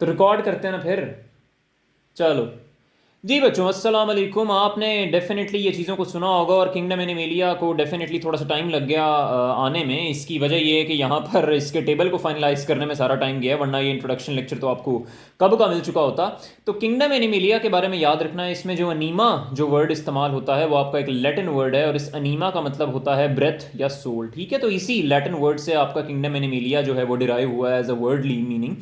तो रिकॉर्ड करते हैं ना फिर। चलो जी बच्चों, अस्सलाम वालेकुम। आपने डेफिनेटली ये चीज़ों को सुना होगा और किंगडम एनिमेलिया को डेफिनेटली थोड़ा सा टाइम लग गया आने में। इसकी वजह ये है कि यहाँ पर इसके टेबल को फाइनलाइज करने में सारा टाइम गया, वरना ये इंट्रोडक्शन लेक्चर तो आपको कब का मिल चुका होता। तो किंगडम एनिमेलिया के बारे में याद रखना है, इसमें जो अनीमा जो वर्ड इस्तेमाल होता है वो आपका एक लैटिन वर्ड है, और इस अनीमा का मतलब होता है ब्रेथ या सोल। ठीक है, तो इसी लैटिन वर्ड से आपका किंगडम एनिमेलिया जो है वो डिराइव हुआ है एज अ वर्डली मीनिंग।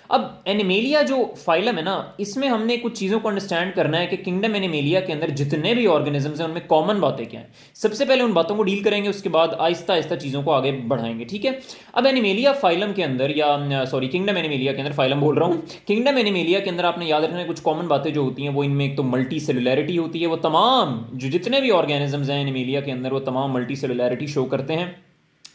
अब एनिमेलिया जो फाइलम है ना, इसमें हमने कुछ चीज़ों को अंडरस्टैंड करना है कि किंगडम एनिमेलिया के अंदर जितने भी ऑर्गेनिजम्स हैं उनमें कॉमन बातें क्या हैं। सबसे पहले उन बातों को डील करेंगे, उसके बाद आहिस्ता आहिस्ता चीज़ों को आगे बढ़ाएंगे। ठीक है, अब एनिमेलिया फाइलम के अंदर, या सॉरी किंगडम एनिमेलिया के अंदर, फाइलम बोल रहा हूँ, किंगडम एनिमेलिया के अंदर आपने याद रखना है कुछ कॉमन बातें जो होती हैं वो इनमें एक तो मल्टी सेलुलैरिटी होती है। वो तमाम जो जितने भी ऑर्गेनिजम्स हैं एनिमेलिया के अंदर वो तमाम मल्टी सेलुलैरिटी शो करते हैं।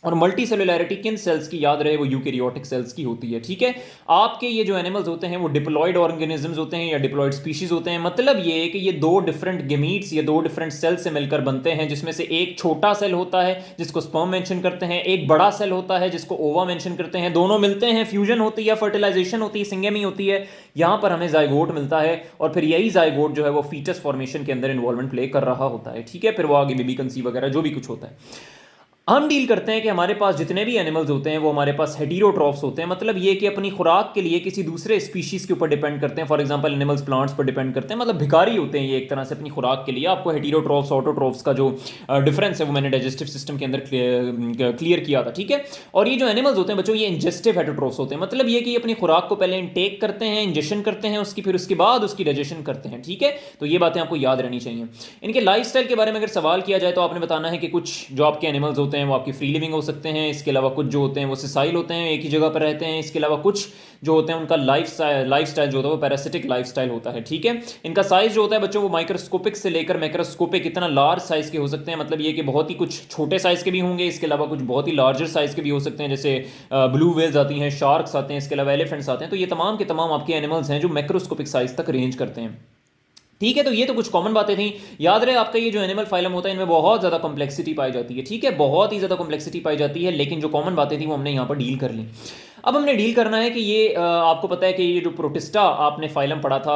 और मल्टी सेलुलैरिटी किन सेल्स की, याद रहे, वो यूकेरियोटिक सेल्स की होती है। ठीक है, आपके ये जो एनिमल्स होते हैं वो डिप्लॉयड ऑर्गेनिजम्स होते हैं या डिप्लॉयड स्पीशीज होते हैं। मतलब ये है कि ये दो डिफरेंट गेमीट्स या दो डिफरेंट सेल से मिलकर बनते हैं, जिसमें से एक छोटा सेल होता है जिसको स्पर्म मेंशन करते हैं, एक बड़ा सेल होता है जिसको ओवा मेंशन करते हैं। दोनों मिलते हैं, फ्यूजन होती है, फर्टिलाइजेशन होती है, सिंगेमी होती है, यहां पर हमें जाइगोट मिलता है, और फिर यही जाइगोट जो है वो फीटस फॉर्मेशन के अंदर इन्वॉल्वमेंट प्ले कर रहा होता है। ठीक है, फिर वो आगे बेबी कंसीव वगैरह जो भी कुछ होता है। हम डील करते हैं कि हमारे पास जितने भी एनिमल्स होते हैं वो हमारे पास हेटेरोट्रॉफ्स होते हैं। मतलब ये कि अपनी खुराक के लिए किसी दूसरे स्पीशीज के ऊपर डिपेंड करते हैं। फॉर एग्जांपल एनिमल्स प्लांट्स पर डिपेंड करते हैं, मतलब भिखारी होते हैं ये एक तरह से अपनी खुराक के लिए। आपको हेटेरोट्रॉफ्स ऑटोट्रॉफ्स का जो डिफरेंस है वो मैंने डाइजेस्टिव सिस्टम के अंदर क्लियर किया था। ठीक है, और ये जो एनिमल्स होते हैं बच्चों, ये इंजेस्टिव हेटेरोट्रॉफ्स होते हैं। मतलब ये कि अपनी खुराक को पहले इनटेक करते हैं, इंजेक्शन करते हैं उसकी, फिर उसके बाद उसकी डाइजेशन करते हैं। ठीक है, तो ये बातें आपको याद रहनी चाहिए। इनके लाइफस्टाइल के बारे में अगर सवाल किया जाए तो आपने बताना है कि कुछ जो आपके एनिमल्स होते हैं वो आपकी फ्री लिविंग हो सकते हैं, इसके अलावा कुछ जो होते हैं वो सिसाइल होते हैं, एक ही जगह पर रहते हैं। इसके अलावा कुछ जो होते हैं उनका लाइफस्टाइल जो होता है वो पैरासिटिक लाइफस्टाइल होता है। ठीक है, इनका साइज जो होता है बच्चों वो माइक्रोस्कोपिक से लेकर मैक्रोस्कोपिक इतना लार्ज साइज के हो सकते हैं। मतलब ये कि बहुत ही कुछ छोटे साइज के भी होंगे, इसके अलावा कुछ बहुत ही लार्जर साइज के भी हो सकते हैं, जैसे ब्लू वेल्स आती हैं, शार्क्स आते हैं, इसके अलावा एलिफेंट्स आते हैं। तो ये तमाम के तमाम आपके एनिमल्स हैं जो मैक्रोस्कोपिक साइज तक रेंज करते हैं। ठीक है, तो ये तो कुछ कॉमन बातें थी। याद रहे आपका ये जो एनिमल फाइलम होता है इनमें बहुत ज़्यादा कॉम्प्लेक्सिटी पाई जाती है। ठीक है, बहुत ही ज़्यादा कॉम्प्लेक्सिटी पाई जाती है, लेकिन जो कॉमन बातें थी वो हमने यहाँ पर डील कर ली। अब हमने डील करना है कि ये आपको पता है कि ये जो प्रोटिस्टा आपने फाइलम पढ़ा था,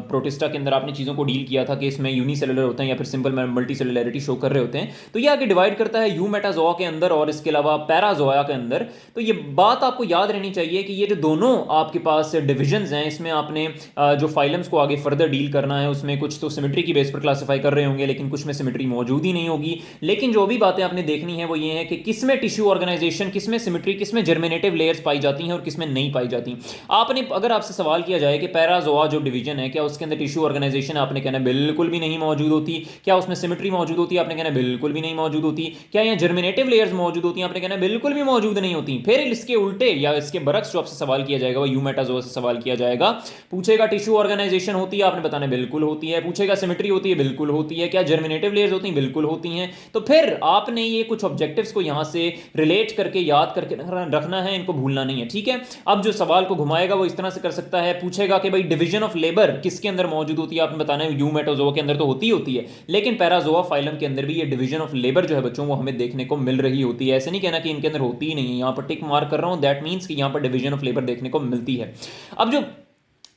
प्रोटिस्टा के अंदर आपने चीज़ों को डील किया था कि इसमें यूनिसेलुलर होते हैं या फिर सिंपल मल्टी सेलुलरिटी शो कर रहे होते हैं। तो ये आगे डिवाइड करता है यूमेटाजोआ के अंदर और इसके अलावा पैराजोआ के अंदर। तो ये बात आपको याद रहनी चाहिए कि ये जो दोनों आपके पास डिविजन्स हैं, इसमें आपने जो फाइलम्स को आगे फर्दर डील करना है उसमें कुछ तो सिमेट्री की बेस पर क्लासीफाई कर रहे होंगे, लेकिन कुछ में सिमेट्री मौजूद ही नहीं होगी। लेकिन जो भी बातें आपने देखनी है वो ये है कि किसमें टिश्यू ऑर्गेनाइजेशन, किसमें सिमेट्री, किसमें जर्मिनेटिव लेयर्स पाई जाती हैं और किसमें नहीं पाई जाती। आपने अगर आपसे सवाल किया जाए कि पैराजोआ जो डिवीजन है क्या उसके अंदर टिश्यू ऑर्गेनाइजेशन, आपने कहना बिल्कुल भी नहीं मौजूद होती। क्या उसमें सिमेट्री मौजूद होती है, आपने कहना बिल्कुल भी नहीं मौजूद होती। क्या यहाँ जर्मिनेटिव लेयर्स मौजूद होती हैं, आपने कहना बिल्कुल भी मौजूद नहीं होती। फिर इसके उल्टे या इसके बरक्स जो आपसे सवाल किया जाएगा वो यूमेटाजोआ से सवाल किया जाएगा, पूछेगा टिश्यू ऑर्गेनाइजेशन होती है, आपने बताना बिल्कुल होती है। पूछेगा सिमेट्री होती है, बिल्कुल होती है। क्या जर्मिनेटिव लेयर्स होती हैं, बिल्कुल होती हैं। तो फिर आपने ये कुछ ऑब्जेक्टिव्स को यहां से रिलेट करके याद करके रखना है, इनको भूलना नहीं है। ठीक है, अब जो सवाल को घुमाएगा वो इस तरह से कर सकता है, पूछेगा कि भाई डिवीजन ऑफ लेबर किसके अंदर मौजूद होती है, आपने बताना है यूमेटोजोआ के अंदर तो होती है, लेकिन पैराजोआ फाइलम के अंदर भी ये डिवीजन ऑफ लेबर जो है बच्चों वो हमें देखने को मिल रही होती है। ऐसे नहीं कहना कि इनके अंदर होती ही नहीं है, यहां पर टिक मार्क कर रहा हूं, दैट मीन्स कि यहां पर डिवीजन ऑफ लेबर देखने को मिलती है। अब जो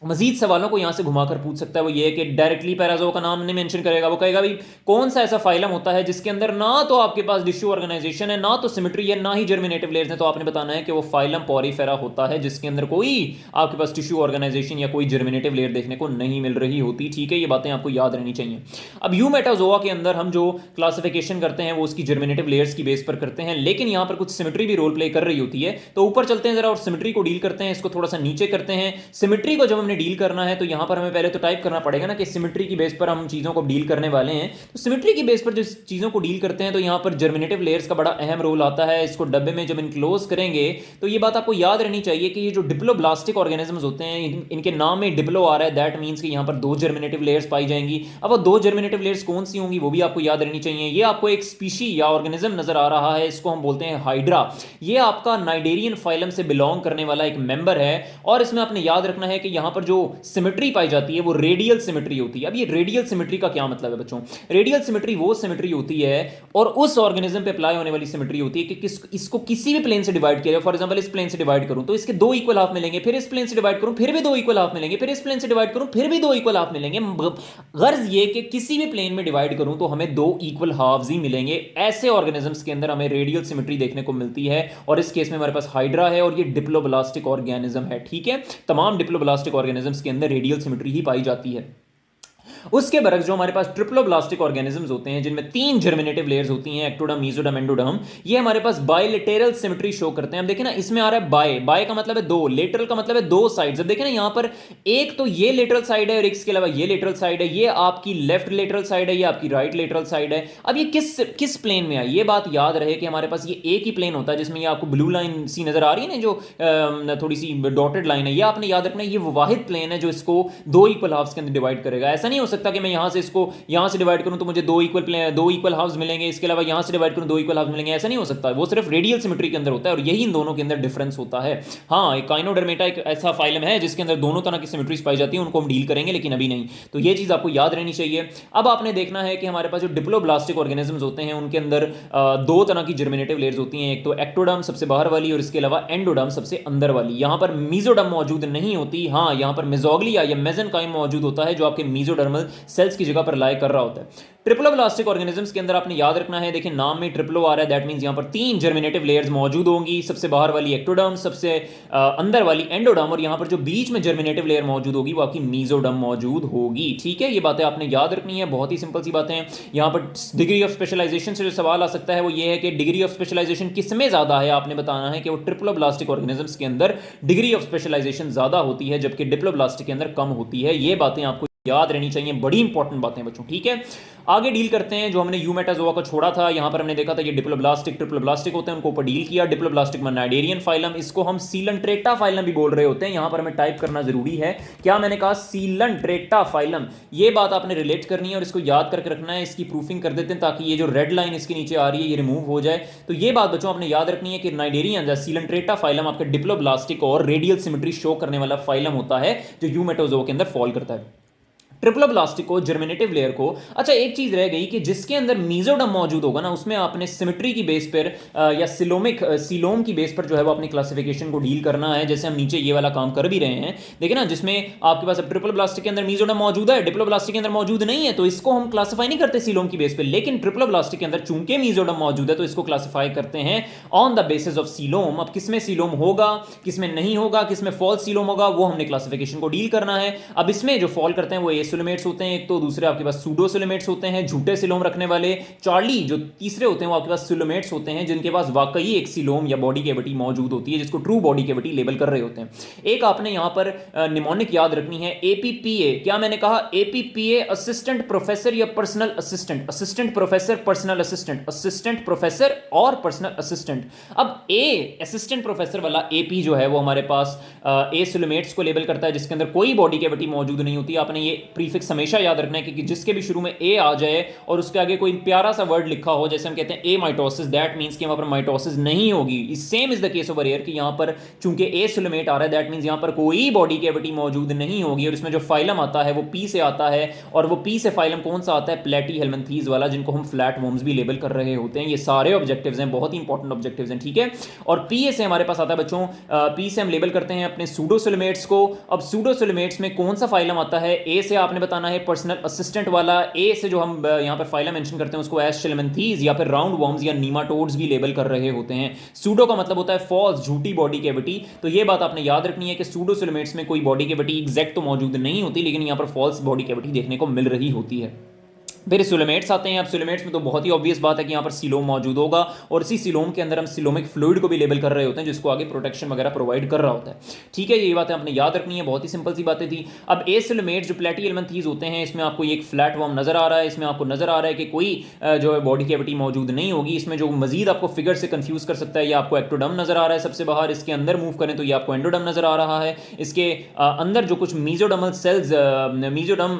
मजीद सवालों को यहां से घुमाकर पूछ सकता है वो ये कि डायरेक्टली पैराजोआ का नाम नहीं मेंशन करेगा, वो कहेगा भाई कौन सा ऐसा फाइलम होता है जिसके अंदर ना तो आपके पास टिश्यू ऑर्गेनाइजेशन है, ना तो सिमेट्री है, ना ही जर्मिनेटिव लेयर्स है। तो आपने बताना है कि वो फाइलम पॉरीफेरा होता है जिसके अंदर कोई आपके पास टिश्यू ऑर्गेनाइजेशन या कोई जर्मिनेटिव लेयर देखने को नहीं मिल रही होती। ठीक है, ये बातें आपको याद रहनी चाहिए। अब यूमेटाजोआ के अंदर हम जो क्लासिफिकेशन करते हैं वो उसकी जर्मिनेटिव लेयर्स की बेस पर करते हैं, लेकिन यहां पर कुछ सिमेट्री भी रोल प्ले कर रही होती है। तो ऊपर चलते हैं जरा और सिमेट्री को डील करते हैं, इसको थोड़ा सा नीचे करते हैं। सिमेट्री को जब हमने डील करना है तो यहां पर हमें पहले तो टाइप करना पड़ेगा ना कि सिमेट्री की बेस पर हम चीजों को डील करने वाले हैं। तो सिमेट्री की बेस पर जो चीजों को डील करते हैं तो यहां पर जर्मिनेटिव लेयर्स का बड़ा अहम रोल आता है। इसको डब्बे में जब इनक्लोज करेंगे तो ये बात आपको याद रहनी चाहिए कि ये जो डिप्लोब्लास्टिक ऑर्गेनिजम्स होते हैं इनके नाम में डिप्लो आ रहा है, दैट मींस कि यहां पर दो जर्मिनेटिव लेयर्स पाई जाएंगी। अब वो दो जर्मिनेटिव लेयर्स कौन सी होंगी वो भी आपको याद रहनी चाहिए। ये आपको एक स्पीशी या ऑर्गेनिज्म नजर आ रहा है, इसको हम बोलते हैं हाइड्रा। ये आपका नाइडेरियन फाइलम से बिलोंग करने वाला एक मेंबर है, और इसमें आपने याद रखना है कि यहां पर पर जो सिमेट्री पाई जाती है वो रेडियल सिमेट्री होती है। अब ये रेडियल सिमेट्री का क्या मतलब है बच्चों? रेडियल सिमेट्री वो सिमेट्री होती है और उस ऑर्गेनिज्म पे अप्लाई होने वाली सिमेट्री होती है कि इसको किसी भी प्लेन से डिवाइड किया जाए। फॉर एग्जांपल इस प्लेन से डिवाइड करूं तो इसके दो इक्वल हाफ मिलेंगे, फिर इस प्लेन से डिवाइड करूं फिर भी दो इक्वल हाफ मिलेंगे, फिर इस प्लेन से डिवाइड करूं फिर भी दो इक्वल हाफ मिलेंगे। गर्ज ये कि किसी भी प्लेन में डिवाइड करूं तो हमें दो इक्वल हाफ्स ही मिलेंगे। ऐसे ऑर्गेनिजम्स के अंदर हमें रेडियल सिमेट्री देखने को मिलती है और इस केस में हमारे पास हाइड्रा है और ये डिप्लोब्लास्टिक ऑर्गेनिज्म है। ठीक है, तमाम डिप्लोब्लास्टिक ऑर्गेनिजम्स के अंदर रेडियल सिमेट्री ही पाई जाती है। उसके बरक्स जो हमारे पास ट्रिप्लोब्लास्टिक ऑर्गेनिजम्स होते हैं जिनमें तीन जर्मिनेटिव लेयर्स होती हैं, एक्टोडर्म, मेसोडर्म, एंडोडर्म, ये हमारे पास बायलेटरल सिमेट्री शो करते हैं। अब देखिए ना, इसमें आ रहा है बाय, बाय का मतलब है दो, लेटरल का मतलब है दो साइड्स। अब देखिए ना, यहां पर एक तो ये लेटरल साइड है और इसके अलावा ये लेटरल साइड है, ये आपकी लेफ्ट लेटरल साइड है, ये आपकी राइट लेटरल साइड है। अब ये किस प्लेन में है? ये बात याद रहे कि हमारे पास ये एक ही प्लेन होता है जिसमें ये आपको ब्लू लाइन सी नजर आ रही है ना, जो थोड़ी सी डॉटेड लाइन है, ये आपने याद रखना है। ये वो वाहिद प्लेन है जो इसको दो इक्वल हाफ्स के अंदर डिवाइड करेगा। ऐसा नहीं हो सकता कि मैं यहां से यहां से डिवाइड करूं तो मुझे दो इक्वल हाफ्स मिलेंगे, इसके अलावा यहां से डिवाइड करूं दो इक्वल हाफ्स मिलेंगे, ऐसा नहीं हो सकता। वो सिर्फ रेडियल सिमेट्री के अंदर होता है और यही इन दोनों के अंदर डिफरेंस होता है। हाँ, एक काइनोडर्मेटा एक ऐसा फाइलम है जिसके अंदर दोनों तरह की सिमेट्रीज पाई जाती है, उनको हम डील करेंगे लेकिन अभी नहीं। तो ये चीज आपको याद रहनी चाहिए। अब आपने देखना है कि हमारे पास जो डिप्लोब्लास्टिक ऑर्गेनिजम्स होते हैं उनके अंदर दो तरह की जर्मिनेटिव लेयर्स होती हैं, एक तो एक्टोडर्म सबसे बाहर वाली और इसके अलावा एंडोडर्म सबसे अंदर वाली। यहां पर मीजोडर्म मौजूद नहीं होती। हाँ, यहां पर मेजोग्लिया या मेसेनकाइम मौजूद होता है जो आपके मीजोडर्मल सेल्स की जगह पर लाई कर रहा होता है। ट्रिप्लोब्लास्टिक ऑर्गेनिजम्स के अंदर आपने याद रखना है, देखिए नाम में ट्रिप्लो आ रहा है, दैट मींस यहां पर तीन जर्मिनेटिव लेयर्स मौजूद होंगी। सबसे बाहर वाली एक्टोडर्म, सबसे अंदर वाली एंडोडर्म और यहां पर जो बीच में जर्मिनेटिव लेयर मौजूद होगी वो आपकी मीजोडर्म मौजूद होगी। ठीक है, ये बातें आपने याद रखनी है, बहुत ही सिंपल सी बातें हैं। यहां पर डिग्री ऑफ स्पेशलाइजेशन से जो सवाल आ सकता है वो ये है कि डिग्री ऑफ स्पेशलाइजेशन किसमें ज्यादा है। आपने बताना है कि वो ट्रिप्लोब्लास्टिक ऑर्गेनिजम्स के अंदर डिग्री ऑफ स्पेशलाइजेशन ज्यादा होती है जबकि डिप्लोब्लास्टिक के अंदर कम होती है। ये बातें आपको याद रहनी चाहिए, बड़ी इंपॉर्टेंट बातें बच्चों। ठीक है, आगे डील करते हैं। जो हमने यूमेटाजोआ को छोड़ा था, यहां पर हमने देखा था ये डिप्लोब्लास्टिक ट्रिप्लोब्लास्टिक होते हैं, उनको ऊपर डील किया। डिप्लोब्लास्टिक मोनाडेरियन फाइलम, इसको हम सीलंट्रेटा फाइलम भी बोल रहे होते हैं। यहां पर हमें टाइप करना जरूरी है। क्या मैंने कहा? सीलंट्रेटा फाइलम। ये बात आपने रिलेट करनी है और इसको याद करके रखना है। इसकी प्रूफिंग कर देते हैं ताकि ये जो रेड लाइन इसके नीचे आ रही है ये रिमूव हो जाए। तो ये बात बच्चों आपने याद रखनी है कि नाइडेरियन या सीलंट्रेटा फाइलम आपके डिप्लोब्लास्टिक और रेडियल सिमेट्री शो करने वाला फाइलम होता है जो यूमेटाजोआ के अंदर फॉल करता है। ट्रिप्लोब्लास्टिक को, जर्मिनेटिव लेयर को, अच्छा एक चीज रह गई कि जिसके अंदर मीजोडर्म मौजूद होगा ना उसमें आपने सिमेट्री की बेस पर या सीलोम की बेस पर जो है वो अपनी क्लासिफिकेशन को डील करना है। जैसे हम नीचे ये वाला काम कर भी रहे हैं, देखिए ना, जिसमें आपके पास अब ट्रिप्लोब्लास्टिक के अंदर मीजोडर्म मौजूद है, डिप्लोब्लास्टिक के अंदर मौजूद नहीं है, तो इसको हम क्लासिफाई नहीं करते सीलोम की बेस पर। लेकिन ट्रिप्लोब्लास्टिक के अंदर चूंकि मीजोडर्म मौजूद है तो इसको क्लासिफाई करते हैं on the basis of coelom. अब किसमें सीलोम होगा, किसमें नहीं होगा, किसमें फॉल्स सीलोम होगा, वो हमने क्लासिफिकेशन को डील करना है। अब इसमें जो फॉल करते हैं वो एसोलोमेट्स होते हैं, तो दूसरे आपके पास सूडोसिलोमेट्स होते हैं, झूठे सिलोम रखने वाले। चार्ली जो तीसरे होते हैं वो आपके पास सिलोमेट्स होते हैं जिनके पास वाकई एक सिलोम या बॉडी कैविटी मौजूद होती है जिसको ट्रू बॉडी कैविटी लेबल कर रहे होते हैं। एक आपने यहां पर निमोनिक याद रखनी है, एपीपीए। क्या मैंने कहा? एपीपीए, असिस्टेंट प्रोफेसर या personal assistant. Assistant professor, personal assistant, assistant professor और पर्सनल असिस्टेंट। अब ए असिस्टेंट प्रोफेसर वाला एपी जो है वो हमारे पास एसिलोमेट्स को लेबल करता है जिसके अंदर कोई बॉडी कैविटी मौजूद नहीं होती। आपने ये प्रीफिक्स हमेशा याद रखना है कि जिसके भी शुरू में ए आ जाए और उसके आगे कोई प्यारा सा वर्ड लिखा हो, जैसे हम कहते हैं ए माइटोसिस, दैट मींस कि वहां पर माइटोसिस नहीं होगी। Same is the case over here कि यहां पर चूंकि ए सिलोमेट आ रहा है दैट मींस यहां पर कोई बॉडी कैविटी मौजूद नहीं होगी। और इसमें जो फाइलम आता है वो पी से आता है और वो पी से फाइलम कौन सा आता है? प्लेटीहेल्मिन्थीज वाला, जिनको हम फ्लैट वर्म्स भी लेबल कर रहे होते हैं। ये सारे ऑब्जेक्टिव्स हैं, बहुत ही इंपॉर्टेंट ऑब्जेक्टिव्स हैं। ठीक है, और पी से हमारे पास आता है बच्चों, पी से हम लेबल करते हैं अपने सूडोसिलोमेट्स को। अब सूडोसिलोमेट्स में कौन सा फाइलम आता है? ए से आपने बताना है पर्सनल असिस्टेंट वाला। ए से जो हम यहां पर फाइलम मेंशन करते हैं उसको एस्चेलेमेंथीज या फिर राउंड वर्म्स या नीमाटोड्स भी लेबल कर रहे होते हैं। सूडो का मतलब होता है फॉल्स, झूठी बॉडी कैविटी। तो ये बात आपने याद रखनी है कि सूडोसिलोमेट्स में कोई बॉडी कैविटी एग्जैक्ट तो मौजूद नहीं होती लेकिन यहां पर फॉल्स बॉडी कैविटी देखने को मिल रही होती है। फिर सिलोमेट्स आते हैं। अब सिलोमेट्स में तो बहुत ही ऑब्वियस बात है कि यहाँ पर सिलोम मौजूद होगा और इसी सिलोम के अंदर हम सिलोमिक फ्लूइड को भी लेबल कर रहे होते हैं जिसको आगे प्रोटेक्शन वगैरह प्रोवाइड कर रहा होता है। ठीक है, ये बातें आपने याद रखनी है, बहुत ही सिंपल सी बातें थी। अब ए सिलोमेट्स जो प्लेटीहेल्मिन्थीज होते हैं इसमें आपको एक फ्लैट वर्म नजर आ रहा है, इसमें आपको नजर आ रहा है कि कोई जो है बॉडी कैविटी मौजूद नहीं होगी। इसमें जो मजीद आपको फिगर से कंफ्यूज कर सकता है, ये आपको एक्टोडर्म नजर आ रहा है सबसे बाहर, इसके अंदर मूव करें तो ये आपको एंडोडर्म नजर आ रहा है। इसके अंदर जो कुछ मीजोडर्मल सेल्स, मीजोडर्म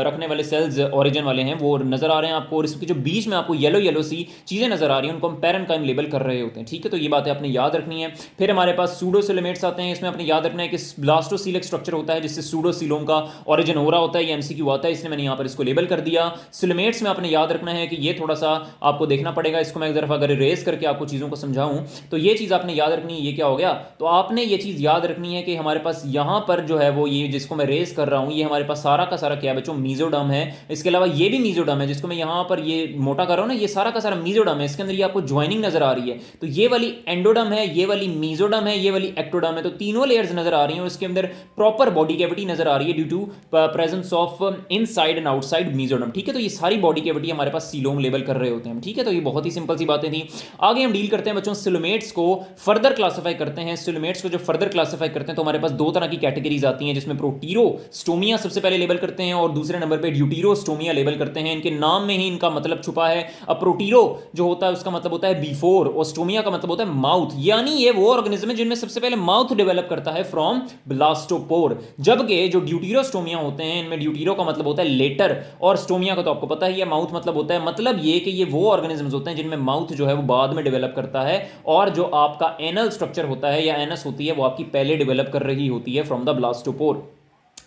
रखने वाले सेल्स ओरिजिन वाले हैं हैं वो नजर आ रहे हैं आपको, और इसके जो बीच में आपको येलो येलो सी चीज़ें नजर आ रही हैं उनको हम पैरेन्काइम लेबल कर रहे होते हैं, ठीक है। तो ये बातें आपने याद रखनी है। फिर हमारे पास सूडोसिलोमेट्स आते हैं, इसमें आपने याद रखना है कि ब्लास्टोसील स्ट्रक्चर होता है जिससे सूडोसिलोम का ऑरिजिन हो रहा होता है, ये एमसीक्यू आता है, इसलिए मैंने यहाँ पर इसको लेबल कर दिया। सिलोमेट्स में आपने याद रखना है कि ये थोड़ा सा आपको देखना पड़ेगा, इसको मैं एक तरफ अगर रेस करके आपको चीज़ों को समझाऊं तो ये चीज़ आपने याद रखनी है। ये क्या हो गया, तो आपने ये चीज़ याद रखनी है कि हमारे पास यहाँ पर जो है वो ये जिसको मैं रेस कर रहा हूँ ये हमारे पास सारा का सारा क्या है बच्चों, मीजोडर्म है। इसके अलावा ये भी मीजोडर्म है जिसको मैं यहाँ पर ये मोटा कर रहा हूँ ना, ये सारा का सारा मीजोडर्म है। इसके अंदर ये आपको ज्वाइनिंग नजर आ रही है, तो ये वाली एंडोडर्म है, ये वाली मीजोडर्म है, ये वाली एक्टोडर्म है, तो तीनों लेयर्स नजर आ रही हैं और इसके अंदर प्रॉपर बॉडी कैविटी नजर आ रही है due to presence of inside and outside mesoderm, ठीक है। तो ये सारी बॉडी कैविटी हमारे पास सीलोम लेबल कर रहे होते हैं, ठीक है। तो ये बहुत ही सिंपल सी बातें थी। आगे हम डील करते हैं बच्चों सिलोमेट्स को फर्दर क्लासिफाई करते हैं। सिलोमेट्स को जो फर्दर क्लासिफाई करते हैं तो हमारे पास दो तरह की कैटेगरीज आती हैं, जिसमें प्रोटीरोस्टोमिया सबसे पहले लेबल करते हैं और दूसरे नंबर पे ड्यूटीरोस्टोमिया लेबल करते हैं। इनके नाम में ही इनका मतलब छुपा है। अब प्रोटीरो जो होता है उसका मतलब होता है बिफोर, और स्टोमिया का मतलब होता है माउथ, यानी ये वो ऑर्गेनिज्म है जिनमें सबसे पहले माउथ डेवलप करता है फ्रॉम ब्लास्टोपोर। जबकि जो ड्यूटीरोस्टोमिया होते हैं इनमें ड्यूटीरो का मतलब होता है लेटर, और स्टोमिया का तो आपको पता ही है माउथ मतलब होता है। मतलब ये कि ये वो ऑर्गेनिजम्स होते हैं जिनमें माउथ जो है वो बाद में डेवलप करता है, और जो आपका एनल स्ट्रक्चर होता है या एनस होती है वो आपकी पहले डेवलप कर रही होती है फ्रॉम द ब्लास्टोपोर।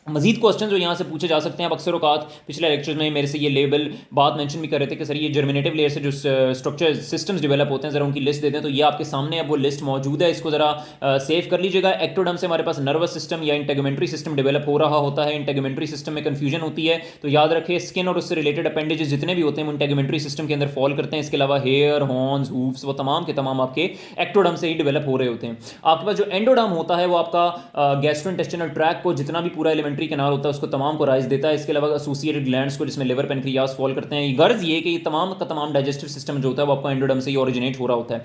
मजीद क्वेश्चन जो यहाँ से पूछे जा सकते हैं, अब अक्सर औकात पिछले लेक्चर्स में मेरे से ये लेवल बात मेंशन भी कर रहे थे कि सर ये जर्मिनेटिव लेयर से जो स्ट्रक्चर सिस्टम्स डेवलप होते हैं ज़रा उनकी लिस्ट देते हैं, तो ये आपके सामने अब वो लिस्ट मौजूद है, इसको ज़रा सेव कर लीजिएगा। एक्टोडर्म से हमारे पास नर्वस सिस्टम या इंटेगुमेंट्री सिस्टम डेवलप हो रहा होता है। इंटेगुमेंट्री सिस्टम में कन्फ्यूजन होती है, तो याद रखें स्किन और उससे रिलेटेड अपेंडेजेस जितने भी होते हैं वो इंटेगुमेंट्री सिस्टम के अंदर फॉल करते हैं। इसके अलावा हेयर, हॉर्न्स, हूफ्स वो तमाम के तमाम आपके एक्टोडर्म से ही डेवलप हो रहे होते हैं। आपके पास जो एंडोडर्म होता है वो आपका गैस्ट्रोइंटेस्टिनल ट्रैक्ट को जितना भी पूरा एलिमेंट्री कैनाल होता है उसको तमाम को राइज देता है। इसके अलावा एसोसिएटेड ग्लैंड्स को जिसमें लिवर, पेनक्रियास फॉल करते हैं। गर्ज ये कि ये तमाम का तमाम डाइजेस्टिव सिस्टम जो होता है वो आपका एंडोडर्म से ही ओरिजिनेट हो रहा होता है।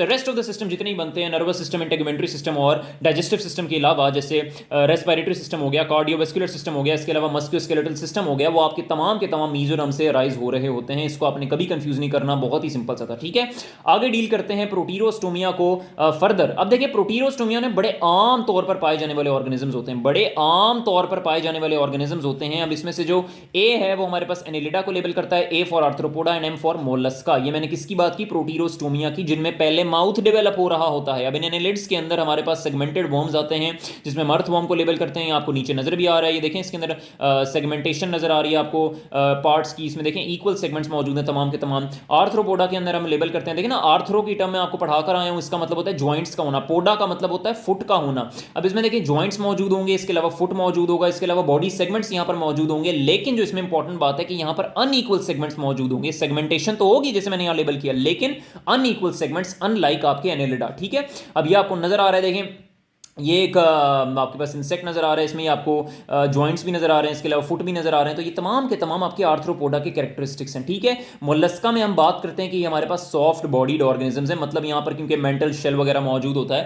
रेस्ट ऑफ द सिस्टम जितने ही बनते हैं, नर्वस सिस्टम, इंटेगुमेंट्री सिस्टम और डाइजेस्टिव सिस्टम के अलावा जैसे रेस्पिरेटरी सिस्टम हो गया, कार्डियोवैस्कुलर सिस्टम हो गया, इसके अलावा मस्कुलोस्केलेटल सिस्टम हो गया, वो आपके तमाम के तमाम मीजोडर्म से राइज हो रहे होते हैं। इसको आपने कभी कंफ्यूज नहीं करना, बहुत ही सिंपल सा था, ठीक है। आगे डील करते हैं प्रोटीरोस्टोमिया को फर्दर। अब देखिए प्रोटीरोस्टोमिया ने बड़े आम तौर पर पाए जाने वाले ऑर्गेनिजम्स होते हैं, बड़े आम तौर पर पाए जाने वाले ऑर्गेनिजम्स होते हैं। अब इसमें से जो ए है वो हमारे पास एनेलिडा को लेबल करता है, A for arthropoda and M for mollusca. ये मैंने किसकी बात की, प्रोटीरोस्टोमिया की, जिनमें पहले माउथ डेवलप हो रहा होता है। अब इन एनेलिड्स के अंदर हमारे पास सेगमेंटेड वॉर्म्स आते हैं जिसमें मर्थ वॉर्म को लेबल करते हैं। आपको नीचे नजर भी आ रहा है, ये देखें इसके अंदर सेगमेंटेशन नजर आ रही है आपको पार्ट्स की, इसमें देखें इक्वल सेगमेंट्स मौजूद हैं तमाम के तमाम। आर्थ्रोपोडा के अंदर हम लेबल करते हैं, देखिए ना आर्थ्रो की टर्म में आपको पढ़ा कर आया हूं, इसका मतलब होता है ज्वाइंट्स का होना, पोडा का मतलब होता है फुट का होना। अब इसमें देखिए ज्वाइंट्स मौजूद होंगे, इसके अलावा फुट मौजूद होगा, इसके अलावा बॉडी सेगमेंट्स यहां पर मौजूद होंगे, लेकिन जो इसमें इंपॉर्टेंट बात है कि यहां पर अनइक्वल सेगमेंट्स मौजूद होंगे। सेगमेंटेशन तो होगी जैसे मैंने यहां लेबल किया, लेकिन अनइक्वल सेगमेंट्स, अनलाइक आपके एनेलिडा, ठीक है। अब ये आपको नजर आ रहा है, देखें ये एक आपके पास इंसेक्ट नजर आ रहा है, इसमें आपको जॉइंट्स भी नजर आ रहे हैं, इसके अलावा फुट भी नजर आ रहे हैं, तो ये तमाम के तमाम आपके आर्थ्रोपोडा के कैरेक्टरिस्टिक्स हैं, ठीक है। मोलस्का में हम बात करते हैं कि हमारे पास सॉफ्ट बॉडीड ऑर्गेनिजम्स हैं, मतलब यहाँ पर क्योंकि मेंटल शेल वगैरह मौजूद होता है,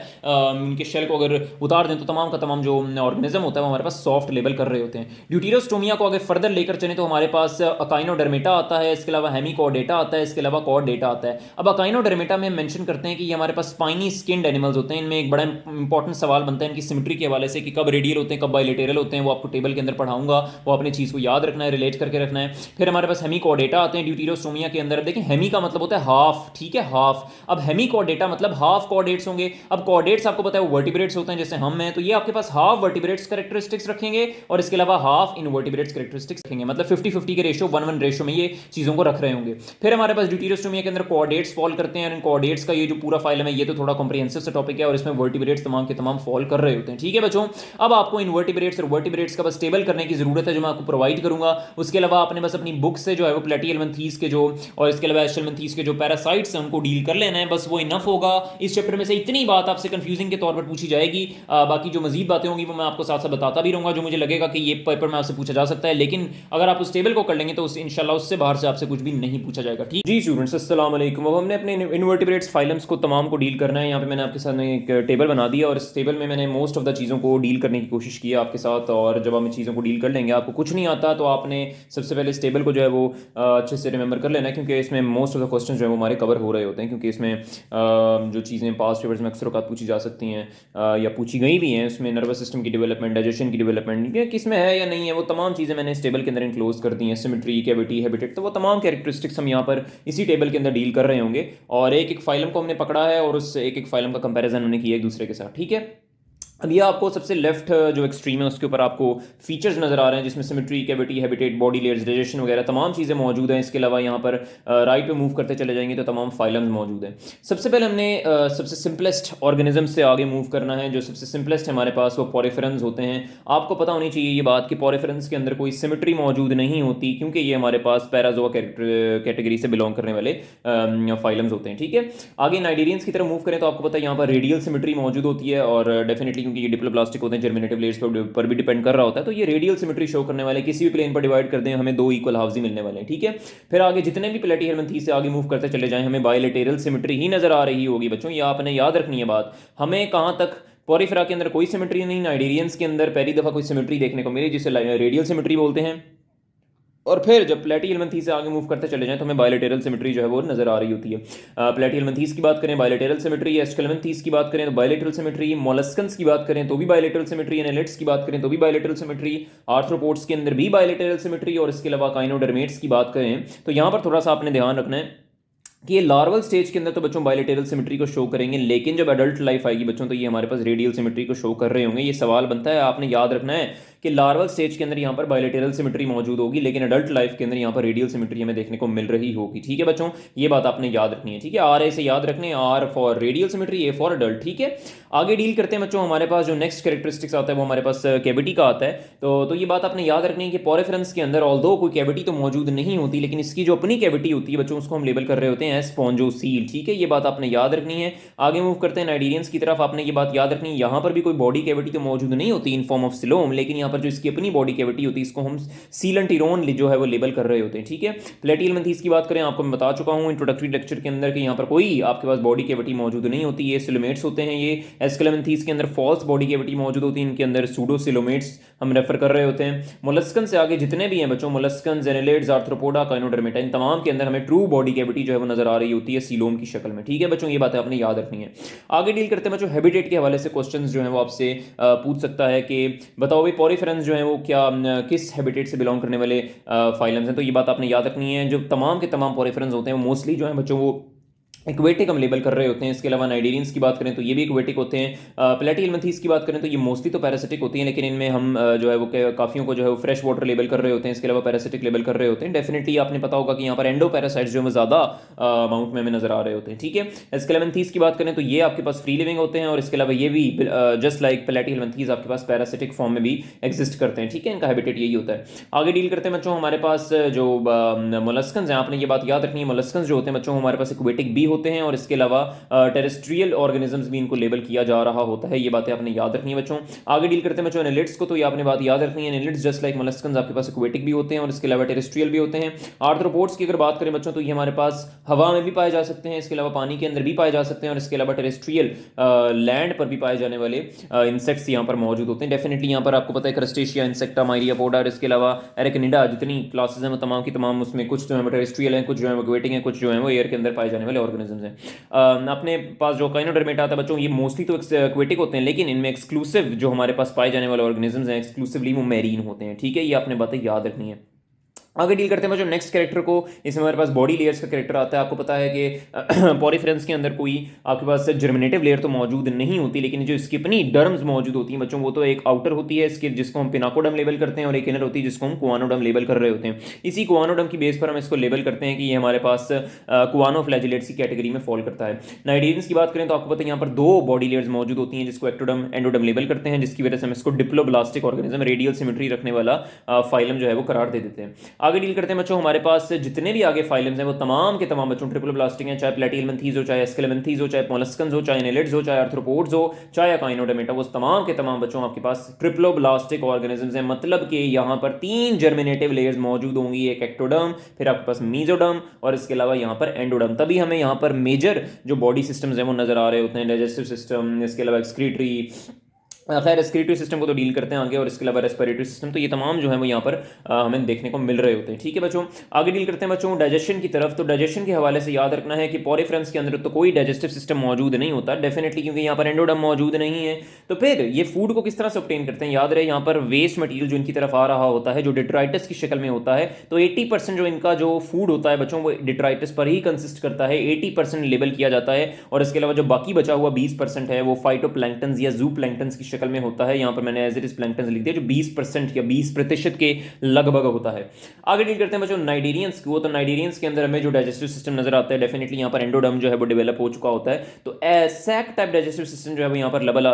इनके शेल को अगर उतार दें तो तमाम का तमाम जो ऑर्गेनिज्म होता है वो हमारे पास सॉफ्ट लेबल कर रहे होते हैं। ड्यूटीरोस्टोमिया को आगे फर्दर लेकर चलें तो हमारे पास अकाइनोडर्मेटा आता है, इसके अलावा हेमिकॉर्डेटा आता है, इसके अलावा कॉर्डेटा आता है। अब अकाइनोडर्मेटा में मेंशन करते हैं कि ये हमारे पास स्पाइनी स्किन्ड एनिमल्स होते हैं। इनमें एक बड़ा इंपॉर्टेंट सवाल बनता है इनकी सिमेट्री के हवाले से कि कब रेडियल होते हैं कब बाइलेटरल होते हैं, वो आपको टेबल के अंदर पढ़ाऊंगा, वो अपने चीज़ को याद रखना है, रिलेट करके रखना है। फिर हमारे पास हेमिकॉर्डेटा आते हैं ड्यूटीरोस्टोमिया के अंदर। देखिए हेमी का मतलब होता है हाफ, ठीक है, हाफ। अब हेमिकॉर्डेटा मतलब हाफ कॉर्डेट्स होंगे। अब कॉर्डेट्स आपको पता है वो वर्टिब्रेट्स होते हैं जैसे हम हैं, तो ये आपके पास हाफ वर्टिब्रेट्स कैरेक्टरिस्टिक्स रखेंगे और इसके अलावा हाफ इनवर्टिब्रेट्स कैरेक्टरिस्टिक्स रखेंगे, मतलब 50-50 के रेशियो 1-1 रेशियो में ये चीज़ों को रख रहे होंगे। फिर हमारे पास ड्यूटीरोस्टोमिया के अंदर कॉर्डेट्स फॉल करते हैं, और इन कॉर्डेट्स का ये जो पूरा फाइलम है ये तो थोड़ा कॉम्प्रिहेंसिव सा टॉपिक है और इसमें वर्टिब्रेट्स तमाम के तमाम फॉल कर रहे होते हैं, ठीक है बच्चों। अब आपको इनवर्टिब्रेट्स और वर्टिब्रेट्स का बस टेबल करने की जरूरत है जो मैं आपको प्रोवाइड करूंगा। उसके अलावा आपने बस अपनी बुक से जो है वो प्लेटिहेल्मिन्थीस के जो और इसके अलावा एस्टेल्मिन्थीस के जो पैरासाइट्स हैं उनको डील कर लेना है, बस वो इनफ होगा। इस चैप्टर में से इतनी बात आपसे कंफ्यूजिंग के तौर पर पूछी जाएगी, बाकी जो मजीद बातें होंगी वो मैं आपको साथ साथ बताता भी रहूंगा जो मुझे लगेगा कि ये पेपर में आपसे पूछा जा सकता है, लेकिन अगर आप उस टेबल को कर लेंगे तो इंशाल्लाह उससे बाहर से आपसे कुछ भी नहीं पूछा जाएगा, ठीक जी स्टूडेंट्स। अस्सलाम वालेकुम। अब हमने अपने इनवर्टिब्रेट्स फाइलम्स को तमाम को डील करना है। यहाँ पे मैंने आपके सामने एक टेबल बना दिया और इस टेबल टेबल में मैंने मोस्ट ऑफ द चीज़ों को डील करने की कोशिश की है आपके साथ, और जब हम इन चीज़ों को डील कर लेंगे, आपको कुछ नहीं आता तो आपने सबसे पहले इस टेबल को जो है वो अच्छे से रिमेंबर कर लेना, क्योंकि इसमें मोस्ट ऑफ द क्वेश्चन जो है वो हमारे कवर हो रहे होते हैं, क्योंकि इसमें जो चीज़ें पास्ट पेपर्स में अक्सर औक़ात पूछी जा सकती हैं या पूछी गई भी हैं, उसमें नर्वस सिस्टम की डेवलपमेंट, डाइजेशन की डेवलपमेंट किस में है या नहीं है, वो तमाम चीज़ें मैंने इस टेबल के अंदर इंक्लोज कर दी हैं। सिमेट्री, कैविटी, हैबिटेट, तो वो तमाम कैरेक्टरिस्टिक्स हम यहाँ पर इसी टेबल के अंदर डील कर रहे होंगे, और एक एक फाइलम को हमने पकड़ा है और उस एक एक फाइलम का कंपैरिजन हमने किया एक दूसरे के साथ। ठीक है, अब ये आपको सबसे लेफ्ट जो एक्सट्रीम है उसके ऊपर आपको फीचर्स नज़र आ रहे हैं, जिसमें symmetry, cavity, habitat, body layers, digestion वगैरह तमाम चीज़ें मौजूद हैं। इसके अलावा यहाँ पर राइट पे मूव करते चले जाएंगे तो तमाम फाइलम्स मौजूद हैं। सबसे पहले हमने सबसे सिंपलेस्ट ऑर्गेनिज्म से आगे मूव करना है। जो सबसे सिंपलेस्ट है हमारे पास वो पॉरिफेरन्स होते हैं। आपको पता होनी चाहिए ये बात कि पॉरिफेरन्स के अंदर कोई सिमेट्री मौजूद नहीं होती, क्योंकि ये हमारे पास पैराजोआ कैटेगरी से बिलोंग करने वाले फाइलम्स होते हैं। ठीक है, आगे नाइडेरियंस की तरफ मूव करें तो आपको पता है यहाँ पर रेडियल सिमेट्री मौजूद होती है, और डेफिनेटली क्योंकि ये डिप्लोप्लास्टिक होते हैं, जर्मिनेटिव लेयर्स पर भी डिपेंड कर रहा होता है, तो ये रेडियल सिमेट्री शो करने वाले किसी भी प्लेन पर डिवाइड कर दें हमें दो इक्वल हाफ्स ही मिलने वाले हैं। ठीक है, फिर आगे जितने भी प्लेटीहेलमिन्थीस से आगे मूव करते चले जाएं हमें बायलैटरल सिमेट्री ही नजर आ रही होगी। बच्चों ये आपने याद रखनी है बात। हमें कहाँ तक पॉरीफेरा के अंदर कोई सिमेट्री नहीं, नाइडेरियंस के अंदर पहली दफा कोई सिमेट्री देखने को मिली जिसे रेडियल सिमेट्री बोलते हैं, और फिर जब प्लेटीहेलमिन्थीस से आगे मूव करते चले जाएं तो हमें बायलैटरल सिमेट्री जो है वो नजर आ रही होती है। प्लेटीहेलमिन्थीस की बात करें बायलैटरल सिमेट्री, एस्केलेमिन्थीस की बात करें तो बायलैटरल सिमेट्री, मोलस्कन्स की बात करें तो भी बायलैटरल सिमेट्री, एनालिट्स की बात करें तो भी बायलैटरल सिमेट्री, आर्थ्रोपोड्स के अंदर भी बायलैटरल सिमेट्री, और इसके अलावा काइनोडर्मेट्स की बात करें तो यहाँ पर थोड़ा सा आपने ध्यान रखना है कि ये लार्वल स्टेज के अंदर तो बच्चों बायलैटरल सिमेट्री को शो करेंगे, लेकिन जब एडल्ट लाइफ आएगी बच्चों तो ये हमारे पास रेडियल सिमेट्री को शो कर रहे होंगे। ये सवाल बनता है, आपने याद रखना है कि लार्वल स्टेज के अंदर यहाँ पर बायलैटरल सिमेट्री मौजूद होगी, लेकिन एडल्ट लाइफ के अंदर यहाँ पर रेडियल सिमेट्री हमें देखने को मिल रही होगी। ठीक है बच्चों, ये बात आपने याद रखनी है। ठीक है, आर ऐसे याद रखने, R for radial symmetry, A for adult. ठीक है, आगे डील करते हैं बच्चों। हमारे पास जो नेक्स्ट कैरेक्टरिस्टिक्स आता है वो हमारे पास कैविटी का आता है। तो ये बात आपने याद रखनी है कि पॉरिफेरन्स के अंदर ऑल्दो कोई कैविटी तो मौजूद नहीं होती, लेकिन इसकी जो अपनी कैविटी होती है बच्चों उसको हम लेबल कर रहे होते हैं स्पॉन्जोसील। ठीक है, ये बात आपने याद रखनी है। आगे मूव करते हैं नाइडेरियंस की तरफ। आपने ये बात याद रखनी है, यहाँ पर भी कोई बॉडी कैविटी तो मौजूद नहीं होती इन फॉर्म ऑफ सिलोम, लेकिन यहाँ पर जो इसकी अपनी बॉडी कैविटी होती है इसको हम सीलेंटिरोन जो है वो लेबल कर रहे होते हैं। ठीक है, प्लेटीहेलमिन्थीस की बात करें, आपको मैं बता चुका हूँ इंट्रोडक्टरी लेक्चर के अंदर कि यहाँ पर कोई आपके पास बॉडी कैविटी मौजूद नहीं होती, ये सिलोमेट्स होते हैं। ये एस्केलेमिन्थीस के अंदर फॉल्स बॉडी कैविटी मौजूद होती है, इनके अंदर सूडोसिलोमेट्स हम रेफर कर रहे होते हैं। मोलस्कन से आगे जितने भी हैं बच्चों, मोलस्कन, एनालिड्स, आर्थ्रोपोडा, काइनोडर्मेटा, इन तमाम के अंदर हमें ट्रू बॉडी कैविटी जो है वो नजर आ रही होती है सीलोम की शक्ल में। ठीक है बच्चों, ये बातें आपने याद रखनी है। आगे डील करते हैं बच्चों हैबिटेट के हवाले से क्वेश्चंस जो हैं वो आपसे पूछ सकता है कि बताओ भाई पॉरीफेरन्स जो हैं वो क्या किस हैबिटेट से बिलोंग करने वाले फाइलम्स हैं। तो ये बात आपने याद रखनी है। जो तमाम के तमाम पॉरीफेरन्स होते हैं वो मोस्टली जो है बच्चों वो इक्वेटिक हम लेबल कर रहे होते हैं। इसके अलावा नाइडेरियंस की बात करें तो ये भी इक्वेटिक होते हैं। प्लेटीहेलमिन्थीस की बात करें तो ये मोस्टली तो पैरासिटिक होती हैं, लेकिन इनमें हम जो है वो काफियों को जो है वो फ्रेश वाटर लेबल कर रहे होते हैं, इसके अलावा पैरासिटिक लेबल कर रहे होते हैं। डेफिनेटली आपने पता होगा कि यहाँ पर एंडो पैरासाइट्स जो है ज़्यादा अमाउंट में हमें नजर आ रहे होते हैं। ठीक है, एस्केलेमिन्थीस की बात करें तो ये आपके पास फ्री लिविंग होते हैं, और इसके अलावा ये भी जस्ट लाइक प्लेटीहेलमिन्थीस आपके पास पैरासिटिक फॉर्म में भी एग्जिस्ट करते हैं। ठीक है, इनका हैबिटेट यही होता है। आगे डील करते हैं बच्चों हमारे पास जो मोलस्कन्स हैं, आपने ये बात याद रखनी है, मोलस्कन्स जो होते हैं बच्चों हमारे पास इक्वेटिक भी होते हैं, और इसके अलावा टेरेस्ट्रियल ऑर्गेनिजम्स भी इनको लेबल किया जा रहा होता है। ये बातें आपने याद रखनी है बच्चों। आगे डील करते हैं बच्चों एनालिट्स को, तो ये आपने बात याद रखनी है, एनालिट्स जस्ट लाइक मोलस्कन्स आपके पास एक्वेटिक भी होते हैं और इसके अलावा टेरेस्ट्रियल भी होते हैं। आर्थ्रोपोड्स की अगर बात करें बच्चों तो ये हमारे पास हवा में भी पाए जा सकते हैं, इसके अलावा पानी के अंदर भी पाए जा सकते हैं, और इसके अलावा टेरेस्ट्रियल लैंड पर भी पाए जाने वाले इंसेक्ट्स यहाँ पर मौजूद होते हैं। डेफिनेटली यहाँ पर आपको पता है क्रस्टेशिया, इंसेक्टा, माइरियापोडा, और इसके अलावा एरेक्निडा, जितनी क्लासेस हैं वो तमाम की तमाम उसमें कुछ जो है टेरेस्ट्रियल हैं, कुछ जो है एक्वेटिक हैं, कुछ जो है वो एयर के अंदर पाए जाने वाले ऑर्गेनिजम्स हैं। अपने पास जो काइनोडर्मेटा आता है बच्चों ये मोस्टली तो एक्वेटिक होते हैं, लेकिन इनमें एक्सक्लूसिव जो हमारे पास पाए जाने वाले ऑर्गेनिजम्स हैं एक्सक्लूसिवली वो मैरीन होते हैं। ठीक है, ये आपने बातें याद रखनी है। आगे डील करते हैं जो नेक्स्ट कैरेक्टर को, इसमें हमारे पास बॉडी लेयर्स का कैरेक्टर आता है। आपको पता है कि पॉरीफेरन्स के अंदर कोई आपके पास जर्मिनेटिव लेयर तो मौजूद नहीं होती, लेकिन जो इसकी अपनी डर्म्स मौजूद होती हैं बच्चों वो तो एक आउटर होती है इसके, जिसको हम पिनाकोडम लेबल करते हैं, और एक इनर होती है जिसको हम कुआनोडम लेबल कर रहे होते हैं। इसी कुआनोडम की बेस पर हम इसको लेबल करते हैं कि ये हमारे पास कुआनोफ्लैजिलेट्स की कैटेगरी में फॉल करता है। नाइडेरियंस की बात करें तो आपको पता है यहाँ पर दो बॉडी लेयर्स मौजूद होती हैं जिसको एक्टोडम, एंडोडम लेबल करते हैं, जिसकी वजह से हम इसको डिप्लोब्लास्टिक ऑर्गेनिज्म, रेडियल सिमेट्री रखने वाला फाइलम जो है वो करार दे देते हैं। आगे डील करते हैं बच्चों हमारे पास जितने भी आगे फाइलम्स हैं वो तमाम के तमाम बच्चों ट्रिप्लोब्लास्टिक हैं, चाहे प्लेटीहेलमिन्थीस हो, चाहे एस्केलेमिन्थीस हो, चाहे मोलस्कन्स हो, चाहे एनालिड्स हो, चाहे आर्थ्रोपोड्स हो, चाहे काइनोडर्मेटा, वो तमाम के तमाम बच्चों आपके पास ट्रिप्लोब्लास्टिक ऑर्गेनिजम्स हैं। मतलब कि यहाँ पर 3 जर्मिनेटिव लेयर्स मौजूद होंगी, एक एक्टोडर्म, फिर आपके पास मीजोडर्म, और इसके अलावा यहाँ पर एंडोडर्म। तभी हमें यहाँ पर मेजर जो बॉडी सिस्टम्स हैं वो नजर आ रहे होते हैं, डाइजेस्टिव सिस्टम, इसके अलावा एक्सक्रीटरी, खैर रेस्पिरेटरी सिस्टम को तो डील करते हैं आगे, और इसके अलावा रेस्पिरेटरी सिस्टम, तो ये तमाम जो है वो यहाँ पर हमें देखने को मिल रहे होते हैं। ठीक है बच्चों, आगे डील करते हैं बच्चों डाइजेशन की तरफ। तो डाइजेशन के हवाले से याद रखना है कि पॉरीफ्रेंस के अंदर तो कोई डाइजेस्टिव सिस्टम मौजूद नहीं होता डेफिनेटली, क्योंकि यहाँ पर एंडोडर्म मौजूद नहीं है। तो फिर ये फूड को किस तरह से ऑब्टेन करते हैं, याद रहे यहाँ पर वेस्ट मटेरियल जो इनकी तरफ आ रहा होता है जो डिट्राइटिस की शक्ल में होता है, तो 80% जो इनका जो फूड होता है बच्चों वो डिट्राइटिस पर ही कंसिस्ट करता है, 80% लेबल किया जाता है। और इसके अलावा जो बाकी बचा हुआ 20% है वो फाइटोप्लैंक्टन्स या जू प्लैंक्टन्स की शक्ल में होता है। यहाँ पर मैंने एज इट इज प्लैंक्टन्स लिख दिया, जो 20% या 20% के लगभग होता है। आगे डील करते हैं बच्चों नाइडेरियंस को। तो नाइडेरियंस के अंदर हमें जो डाइजेस्टिव सिस्टम नजर आता है डेफिनेटली यहाँ पर एंडोडर्म जो है वो डेवलप हो चुका होता है। तो सैक टाइप डाइजेस्टिव सिस्टम जो है वो यहाँ पर लेवल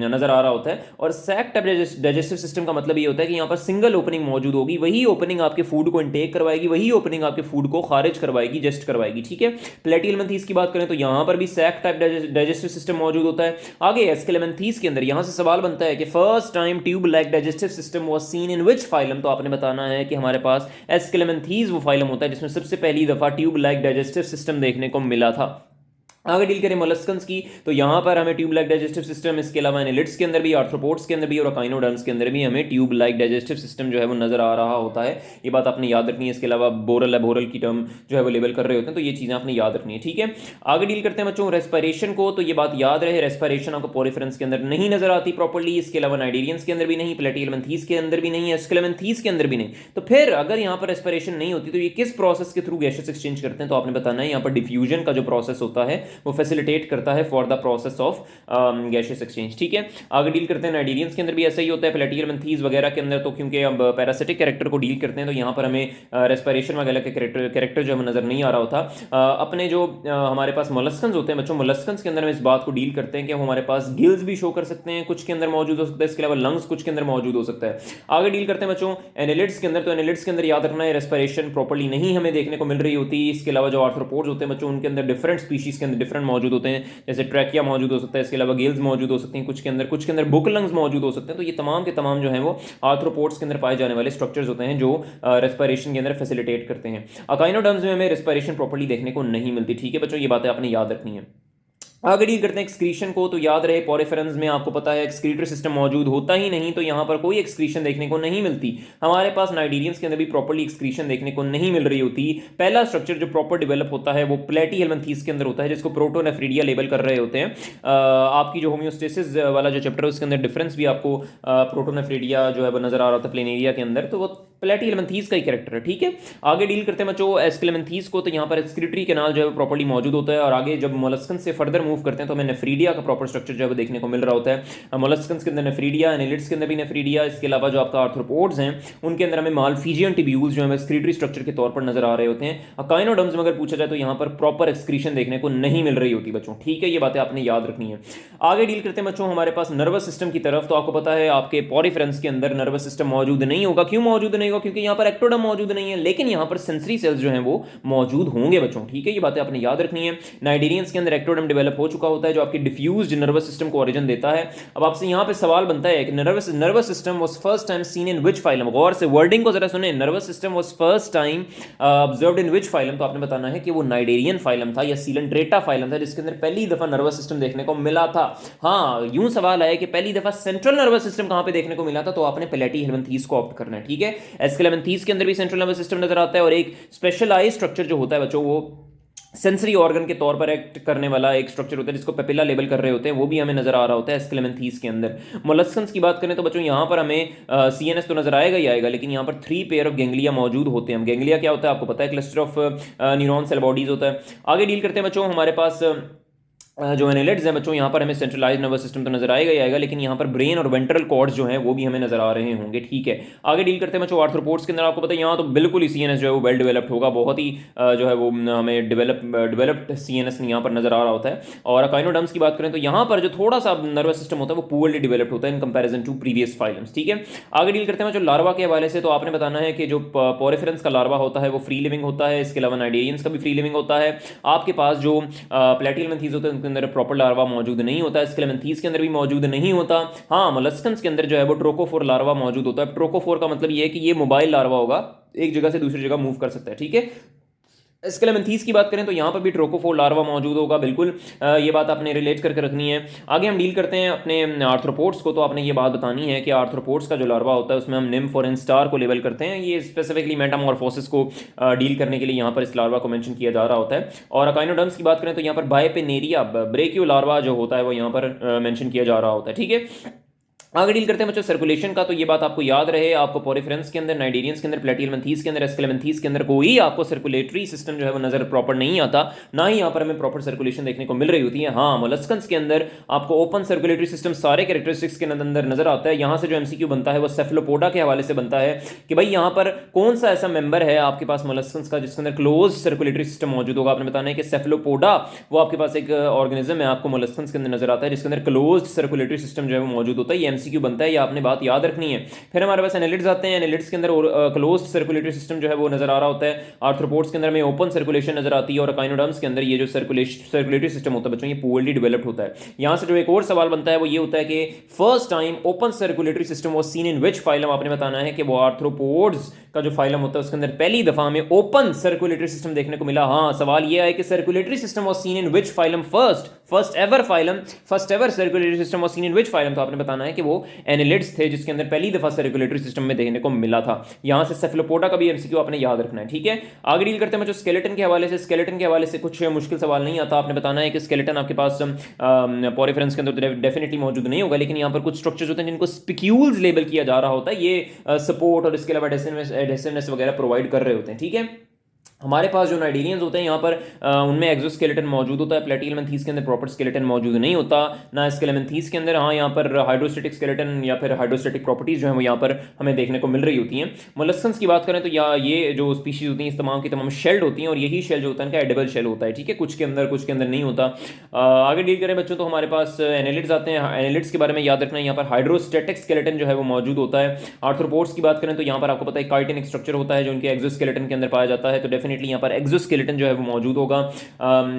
नजर आ रहा होता है। और सैक टाइप डाइजेस्टिव सिस्टम का मतलब ये होता है कि यहाँ पर सिंगल ओपनिंग मौजूद होगी, वही ओपनिंग आपके फूड को इंटेक करवाएगी, वही ओपनिंग आपके फूड को खारिज करवाएगी, जस्ट करवाएगी। ठीक है, प्लेटियलमेंथीस की बात करें तो यहाँ पर भी सैक टाइप डाइजेस्टिव सिस्टम मौजूद होता है। आगे एस्केलेमेंथीस के अंदर यहाँ से सवाल बनता है कि first time tube like digestive system was scene in which phylum. तो आपने बताना है कि हमारे पास एस्केलेमेंथीज वो फाइलम होता है जिसमें सबसे पहली दफा ट्यूब लाइक डाइजेस्टिव सिस्टम देखने को मिला था। आगे डील करें मोलस्कन्स की, तो यहाँ पर हमें ट्यूब लाइक डाइजेस्टिव सिस्टम, इसके अलावा एनालिट्स के अंदर भी, आर्थ्रोपोड्स के अंदर भी और अकाइनोडर्म्स के अंदर भी हमें ट्यूब लाइक डाइजेस्टिव सिस्टम जो है वो नजर आ रहा होता है। ये बात आपने याद रखनी है। इसके अलावा बोरल है, बोरल की टर्म जो है वो लेबल कर रहे होते हैं, तो ये चीज़ें आपने याद रखनी है। ठीक है, आगे डील करते हैं बच्चों रेस्पिरेशन को। तो ये बात याद रहे, रेस्पिरेशन आपको पॉरीफ्रेंस के अंदर नहीं नजर आती प्रॉपर्ली, इसके अलावा नाइडेरियंस के अंदर भी नहीं, प्लेटियलमेंथीस के अंदर भी नहीं, एस्केलेमेंथीस के अंदर भी नहीं। तो फिर अगर यहाँ पर रेस्पिरेशन नहीं होती तो ये किस प्रोसेस के थ्रू गैसेस एक्सचेंज करते हैं, तो आपने बताना है यहाँ पर डिफ्यूजन का जो प्रोसेस होता है वो फैसिलिटेट करता है for the process of gaseous exchange. ठीक है, आगे डील करते हैं नाइडेरियंस के अंदर भी ऐसा ही होता है, प्लेटियलमेंथीज वगैरह के अंदर। तो क्योंकि अब पैरासिटिक कैरेक्टर को डील करते हैं तो यहाँ पर हमें रेस्पिरेशन वगैरह के कैरेक्टर जो हमें नजर नहीं आ रहा होता। अपने जो हमारे पास मोलस्कन्स होते हैं बच्चों, मोलस्कन्स के अंदर हम इस बात को डील करते हैं कि हमारे पास गिल्स भी शो कर सकते हैं, कुछ के अंदर मौजूद हो सकता है, इसके अलावा लंग्स कुछ के अंदर मौजूद हो सकता है। आगे डील करते हैं बच्चों एनालिट्स के अंदर। तो एनालिट्स के अंदर याद रखना है रेस्पिरेशन प्रॉपर्ली नहीं हमें देखने को मिल रही होती। इसके अलावा जो आर्थ्रोपोड्स होते हैं बच्चों उनके अंदर डिफरेंट स्पीशीज के अंदर डिफरेंट मौजूद होते हैं, जैसे ट्रैकिया मौजूद हो सकता है, इसके अलावा गेल्स मौजूद हो सकती हैं कुछ के अंदर बुक लंग्स मौजूद हो सकते हैं। तो ये तमाम के तमाम जो है वो आर्थ्रोपोड्स के अंदर पाए जाने वाले स्ट्रक्चर्स होते हैं जो रेस्पिरेशन के अंदर फैसिलिटेट करते हैं। अकाइनोडर्म्स में हमें रेस्पिरेशन प्रॉपर्ली देखने को नहीं मिलती। ठीक है बच्चों, ये बातें आपने याद रखनी है। आगे डील करते हैं एक्सक्रीशन को। तो याद रहे पॉरीफेरेंस में आपको पता है एक्सक्रीटरी सिस्टम मौजूद होता ही नहीं, तो यहाँ पर कोई एक्सक्रीशन देखने को नहीं मिलती। हमारे पास नाइडेरियंस के अंदर भी प्रॉपर्ली एक्सक्रीशन देखने को नहीं मिल रही होती। पहला स्ट्रक्चर जो प्रॉपर डेवलप होता है वो प्लेटिहेल्मिन्थीस के अंदर होता है, जिसको प्रोटोनेफ्रीडिया लेबल कर रहे होते हैं। आपकी जो होम्योस्टेसिस वाला जो चैप्टर है उसके अंदर डिफरेंस भी आपको प्रोटोनेफ्रीडिया जो है वो नजर आ रहा था प्लेनेरिया के अंदर, तो वो प्लेटिहेल्मिन्थीस का ही कैरेक्टर है। ठीक है, आगे डील करते हैं बच्चों एस्केलेमेंथीस को। तो यहाँ पर एक्सक्रीटरी कैनाल जो है प्रॉपर्ली मौजूद होता है, और आगे जब मोलस्कन से फर्दर मूव करते हैं तो हमें नेफ्रीडिया का प्रॉपर स्ट्रक्चर जो है देखने को मिल रहा होता है। मोलस्कन्स के अंदर नेफ्रीडिया, एनालिट्स के अंदर भी नेफ्रीडिया, इसके अलावा जो आपका आर्थ्रोपोड्स हैं उनके अंदर हमें मालफीजियन टिब्यूल्स जो है एक्सक्रीटरी स्ट्रक्चर के तौर पर नजर आ रहे होते हैं। अकाइनोडर्म्स में अगर पूछा जाए तो यहाँ पर प्रॉपर एक्सक्रीशन देखने को नहीं मिल रही होती बच्चों। ठीक है, ये बातें आपने याद रखनी है। आगे डील करते हैं बच्चों हमारे पास नर्वस सिस्टम की तरफ। तो आपको पता है आपके पॉरीफ्रेंस के अंदर नर्वस सिस्टम मौजूद नहीं होगा। क्यों मौजूद नहीं होगा? क्योंकि यहाँ पर एक्टोडर्म मौजूद नहीं है, लेकिन यहाँ पर सेंसरी सेल्स जो हैं वो मौजूद होंगे बच्चों। ठीक है, ये बातें आपने याद रखनी है। नाइडेरियंस के अंदर एक्टोडर्म डेवलप हो चुका होता है जो आपकी डिफ्यूज्ड नर्वस सिस्टम को ओरिजिन देता है। अब आपसे यहाँ पे सवाल बनता है कि nervous system was first time seen in which phylum. गौर से वर्डिंग को जरा सुने, nervous system was first time observed in which phylum. तो आपने बताना है कि वो नाइडेरियन फाइलम था या सीलेंट्रेटा फाइलम था जिसके अंदर पहली दफा नर्वस सिस्टम देखने को मिला था। हाँ, यूं सवाल आया कि पहली दफा सेंट्रल नर्वस सिस्टम कहां पे देखने को मिला था, तो आपने प्लेटिहेल्मिन्थीस को ऑप्ट करना है। ठीक है, एस्केलेमेंथीस के अंदर भी सेंट्रल नर्वस सिस्टम नजर आता है, और एक स्पेशलाइज्ड स्ट्रक्चर जो होता है बच्चों वो सेंसरी ऑर्गन के तौर पर एक्ट करने वाला एक स्ट्रक्चर होता है जिसको पेपिला लेबल कर रहे होते हैं, वो भी हमें नजर आ रहा होता है एस्केलेमेंथीस के अंदर। मोलस्कन्स की बात करें तो बच्चों यहाँ पर हमें सीएनएस तो नजर आएगा ही आएगा, लेकिन यहाँ पर 3 पेयर ऑफ गेंगलिया मौजूद होते हैं। गेंगलिया क्या होता है आपको पता है, cluster of neuron cell bodies होता है। आगे डील करते हैं बच्चों हमारे पास जो एनालिट्स हैं बच्चों, यहाँ पर हमें सेंट्रलाइज नर्वस सिस्टम तो नजर आएगा ही आएगा, लेकिन यहाँ पर ब्रेन और वेंट्रल कॉर्ड्स जो हैं वो भी हमें नजर आ रहे होंगे। ठीक है, आगे डील करते हैं बच्चों आर्थ्रोपोड्स के अंदर। आपको पता है यहाँ तो बिल्कुल ही सीएनएस जो है वो वेल डेवलप्ड होगा, बहुत ही जो है वो हमें डेवलप्ड सीएनएस यहाँ पर नजर आ रहा होता है। और अकाइनोडर्म्स की बात करें तो यहाँ पर जो थोड़ा सा नर्वस सिस्टम होता है वो पुअरली डेवलप्ड होता है in comparison to previous phylums. ठीक है, आगे डील करते हैं जो लार्वा के हवाले से। तो आपने बताना है कि जो पॉरीफेरेंस का लार्वा होता है वो फ्री लिविंग होता है, इसके अलावा नाइडेरियंस का भी फ्री लिविंग होता है। आपके पास जो प्लेटिहेल्मिन्थीस होते हैं उनके अंदर प्रॉपर लार्वा मौजूद नहीं होता, एस्केलेमेंथीस के अंदर भी मौजूद नहीं होता। हाँ, मोलस्कन्स के अंदर जो है वो ट्रोकोफोर लार्वा मौजूद होता है। ट्रोकोफोर का मतलब ये है कि ये मोबाइल लार्वा होगा, एक जगह से दूसरी जगह मूव कर सकता है। ठीक है, एस्केलेमेंथीस की बात करें तो यहाँ पर भी ट्रोकोफोर लार्वा मौजूद होगा, बिल्कुल ये बात आपने रिलेट करके रखनी है। आगे हम डील करते हैं अपने आर्थ्रोपोड्स को। तो आपने ये बात बतानी है कि आर्थ्रोपोड्स का जो लार्वा होता है उसमें हम निम्फ और स्टार को लेबल करते हैं। ये स्पेसिफिकली मेटामॉर्फोसिस को डील करने के लिए यहाँ पर इस लार्वा को मेंशन किया जा रहा होता है। और अकाइनोडर्म्स की बात करें तो यहाँ पर बायपेनेरिया ब्रेकियो लार्वा जो होता है वो यहाँ पर मेंशन किया जा रहा होता है, ठीक है। आगे डील करते हैं बच्चों सर्कुलेशन का। तो ये बात आपको याद रहे, आपको पोरिफेरेंस के अंदर, नाइडेरियंस के अंदर, प्लेटिहेल्मिन्थीस के अंदर, एस्केलेमेंथीस के अंदर कोई आपको सर्कुलेटरी सिस्टम जो है वो नजर प्रॉपर नहीं आता, ना ही यहाँ पर हमें प्रॉपर सर्कुलेशन देखने को मिल रही होती है। हाँ, मोलस्कन्स के अंदर आपको ओपन सर्कुलेटरी सिस्टम सारे कैरेक्टरिस्टिक्स के अंदर नजर आता है। यहाँ से जो एमसीक्यू बनता है वो सेफलोपोडा के हवाले से बनता है कि भाई यहाँ पर कौन सा ऐसा मेंबर है आपके पास मोलस्कन्स का जिसके अंदर क्लोज सर्कुलेटरी सिस्टम मौजूद होगा। आपने बताना है कि सेफलोपोडा वो आपके पास एक ऑर्गेनिज्म है आपको मोलस्कन्स के अंदर नजर आता है जिसके अंदर क्लोज सर्कुलेटरी सिस्टम जो है वो मौजूद होता है। ये एमसीक्यू बनता है, ये आपने बात याद रखनी है। फिर हमारे पास एनालिड्स आते हैं। एनालिड्स के अंदर क्लोज सर्कुलेटरी सिस्टम जो है वो नजर आ रहा होता है। आर्थ्रोपोड्स के अंदर में ओपन सर्कुलेशन नजर आती है और अकाइनोडर्म्स के अंदर ये जो सर्कुलेटरी सिस्टम होता है बच्चों ये पुअरली डेवलप्ड होता है। यहां से जो एक और सवाल बनता है वो ये होता है कि first time open circulatory system was seen in which phylum. आपने बताना है कि वो आर्थ्रोपोड्स का जो फाइलम होता है उसके अंदर पहली दफा हमें ओपन सर्कुलेटरी सिस्टम देखने को मिला। हाँ, सवाल ये है कि circulatory system was seen in which phylum first ever circulatory system was seen in which phylum. तो आपने बताना है कि वो एनालिड्स थे जिसके अंदर पहली दफा सर्कुलेटरी सिस्टम में देखने को मिला था। यहां से सेफलोपोडा का भी एमसीक्यू आपने याद रखना है, ठीक है। आगे डील करते हैं बच्चों स्केलेटन के हवाले से। स्केलेटन के हवाले से कुछ मुश्किल सवाल नहीं आता। आपने बताना है कि स्केलेटन आपके पास पोरिफेरेंस के अंदर डेफिनेटली मौजूद नहीं होगा, लेकिन यहां पर कुछ स्ट्रक्चर्स होते हैं जिनको स्पिक्यूल्स लेबल किया जा रहा होता है। ये सपोर्ट और इसके अलावा एडेसिवनेस वगैरह प्रोवाइड कर रहे होते हैं, ठीक है। हमारे पास जो नाइडेरियंस होते हैं यहाँ पर उनमें एक्सोस्केलेटन मौजूद होता है। प्लेटिहेल्मिन्थीस के अंदर प्रॉपर स्केलेटन मौजूद नहीं होता, ना एस्केलेमेंथीस के अंदर। हाँ, यहाँ पर हाइड्रोस्टेटिक स्केलेटन या फिर हाइड्रोस्टेटिक प्रॉपर्टीज जो है वो यहाँ पर हमें देखने को मिल रही होती हैं। मोलस्कन्स की बात करें तो ये जो स्पीशीज होती हैं इस तमाम की तमाम शेल्ड होती हैं और यही शेल जो होता है इनका एडिबल शेल होता है, ठीक है। कुछ के अंदर नहीं होता। आगे डील करें बच्चों तो हमारे पास एनालिड्स आते हैं। एनालिड्स के बारे में याद रखना है, यहाँ पर हाइड्रोस्टेटिक स्केलेटन जो है वो मौजूद होता है। आर्थ्रोपोड्स की बात करें तो यहाँ पर आपको पता है काइटिनिक स्ट्रक्चर होता है जो उनके एक्सोस्केलेटन के अंदर पाया जाता है। तो डेफिनेटली यहाँ पर एक्सोस्केलेटन जो है वो मौजूद होगा।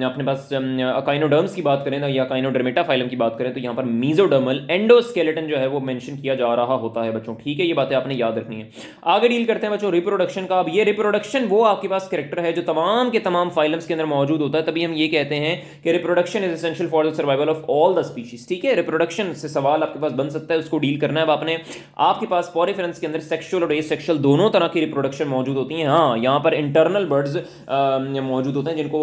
अपने पास अकाइनोडर्म्स की बात करें ना या अकाइनोडर्मेटा फाइलम की बात करें तो यहाँ पर मीजोडर्मल एंडोस्केलेटन जो है वो मेंशन किया जा रहा होता है बच्चों, ठीक है। ये बातें आपने याद रखनी है। आगे डील करते हैं बच्चों रिप्रोडक्शन का। अब ये रिप्रोडक्शन वो आपके पास कैरेक्टर है जो तमाम के तमाम फाइलम्स के अंदर मौजूद होता है, तभी हम ये कहते हैं कि reproduction is essential for the survival of all the species, ठीक है। रिप्रोडक्शन से सवाल आपके पास बन सकता है, उसको डील करना है आपने। आपके पास पोरिफेरेंस के अंदर सेक्सुअल और एसेक्सुअल दोनों तरह की रिप्रोडक्शन मौजूद होती है। हाँ, यहाँ पर इंटरनल बर्ड्स मौजूद होते हैं जिनको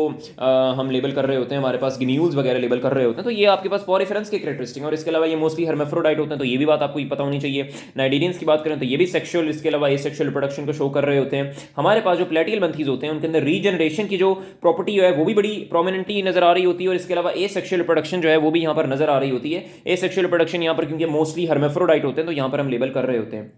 हम लेबल कर रहे होते हैं, हमारे पास गिन्यूल्स वगैरह लेबल कर रहे होते हैं। तो ये आपके पास पोरिफेरेंस के कैरेक्टरिस्टिक, और इसके अलावा ये मोस्टली हर्मेफ्रोडाइट होते हैं, तो ये भी बात आपको पता होनी चाहिए। नाइडेरियंस की बात करें तो ये भी सेक्सुअल, इसके अलावा एसेक्सुअल रिप्रोडक्शन को शो कर रहे होते हैं। हमारे पास जो प्लेटिहेल्मिन्थीज होते हैं उनके अंदर रीजनरेशन की जो प्रॉपर्टी है वो भी बड़ी प्रोमिनेंटली नजर आ रही होती है, और इसके अलावा एसेक्सुअल रिप्रोडक्शन जो है वो भी यहाँ पर नजर आ रही होती है। एसेक्सुअल रिप्रोडक्शन यहाँ पर क्योंकि मोस्टली हर्मेफ्रोडाइट होते हैं तो यहाँ पर हम लेबल कर रहे होते हैं।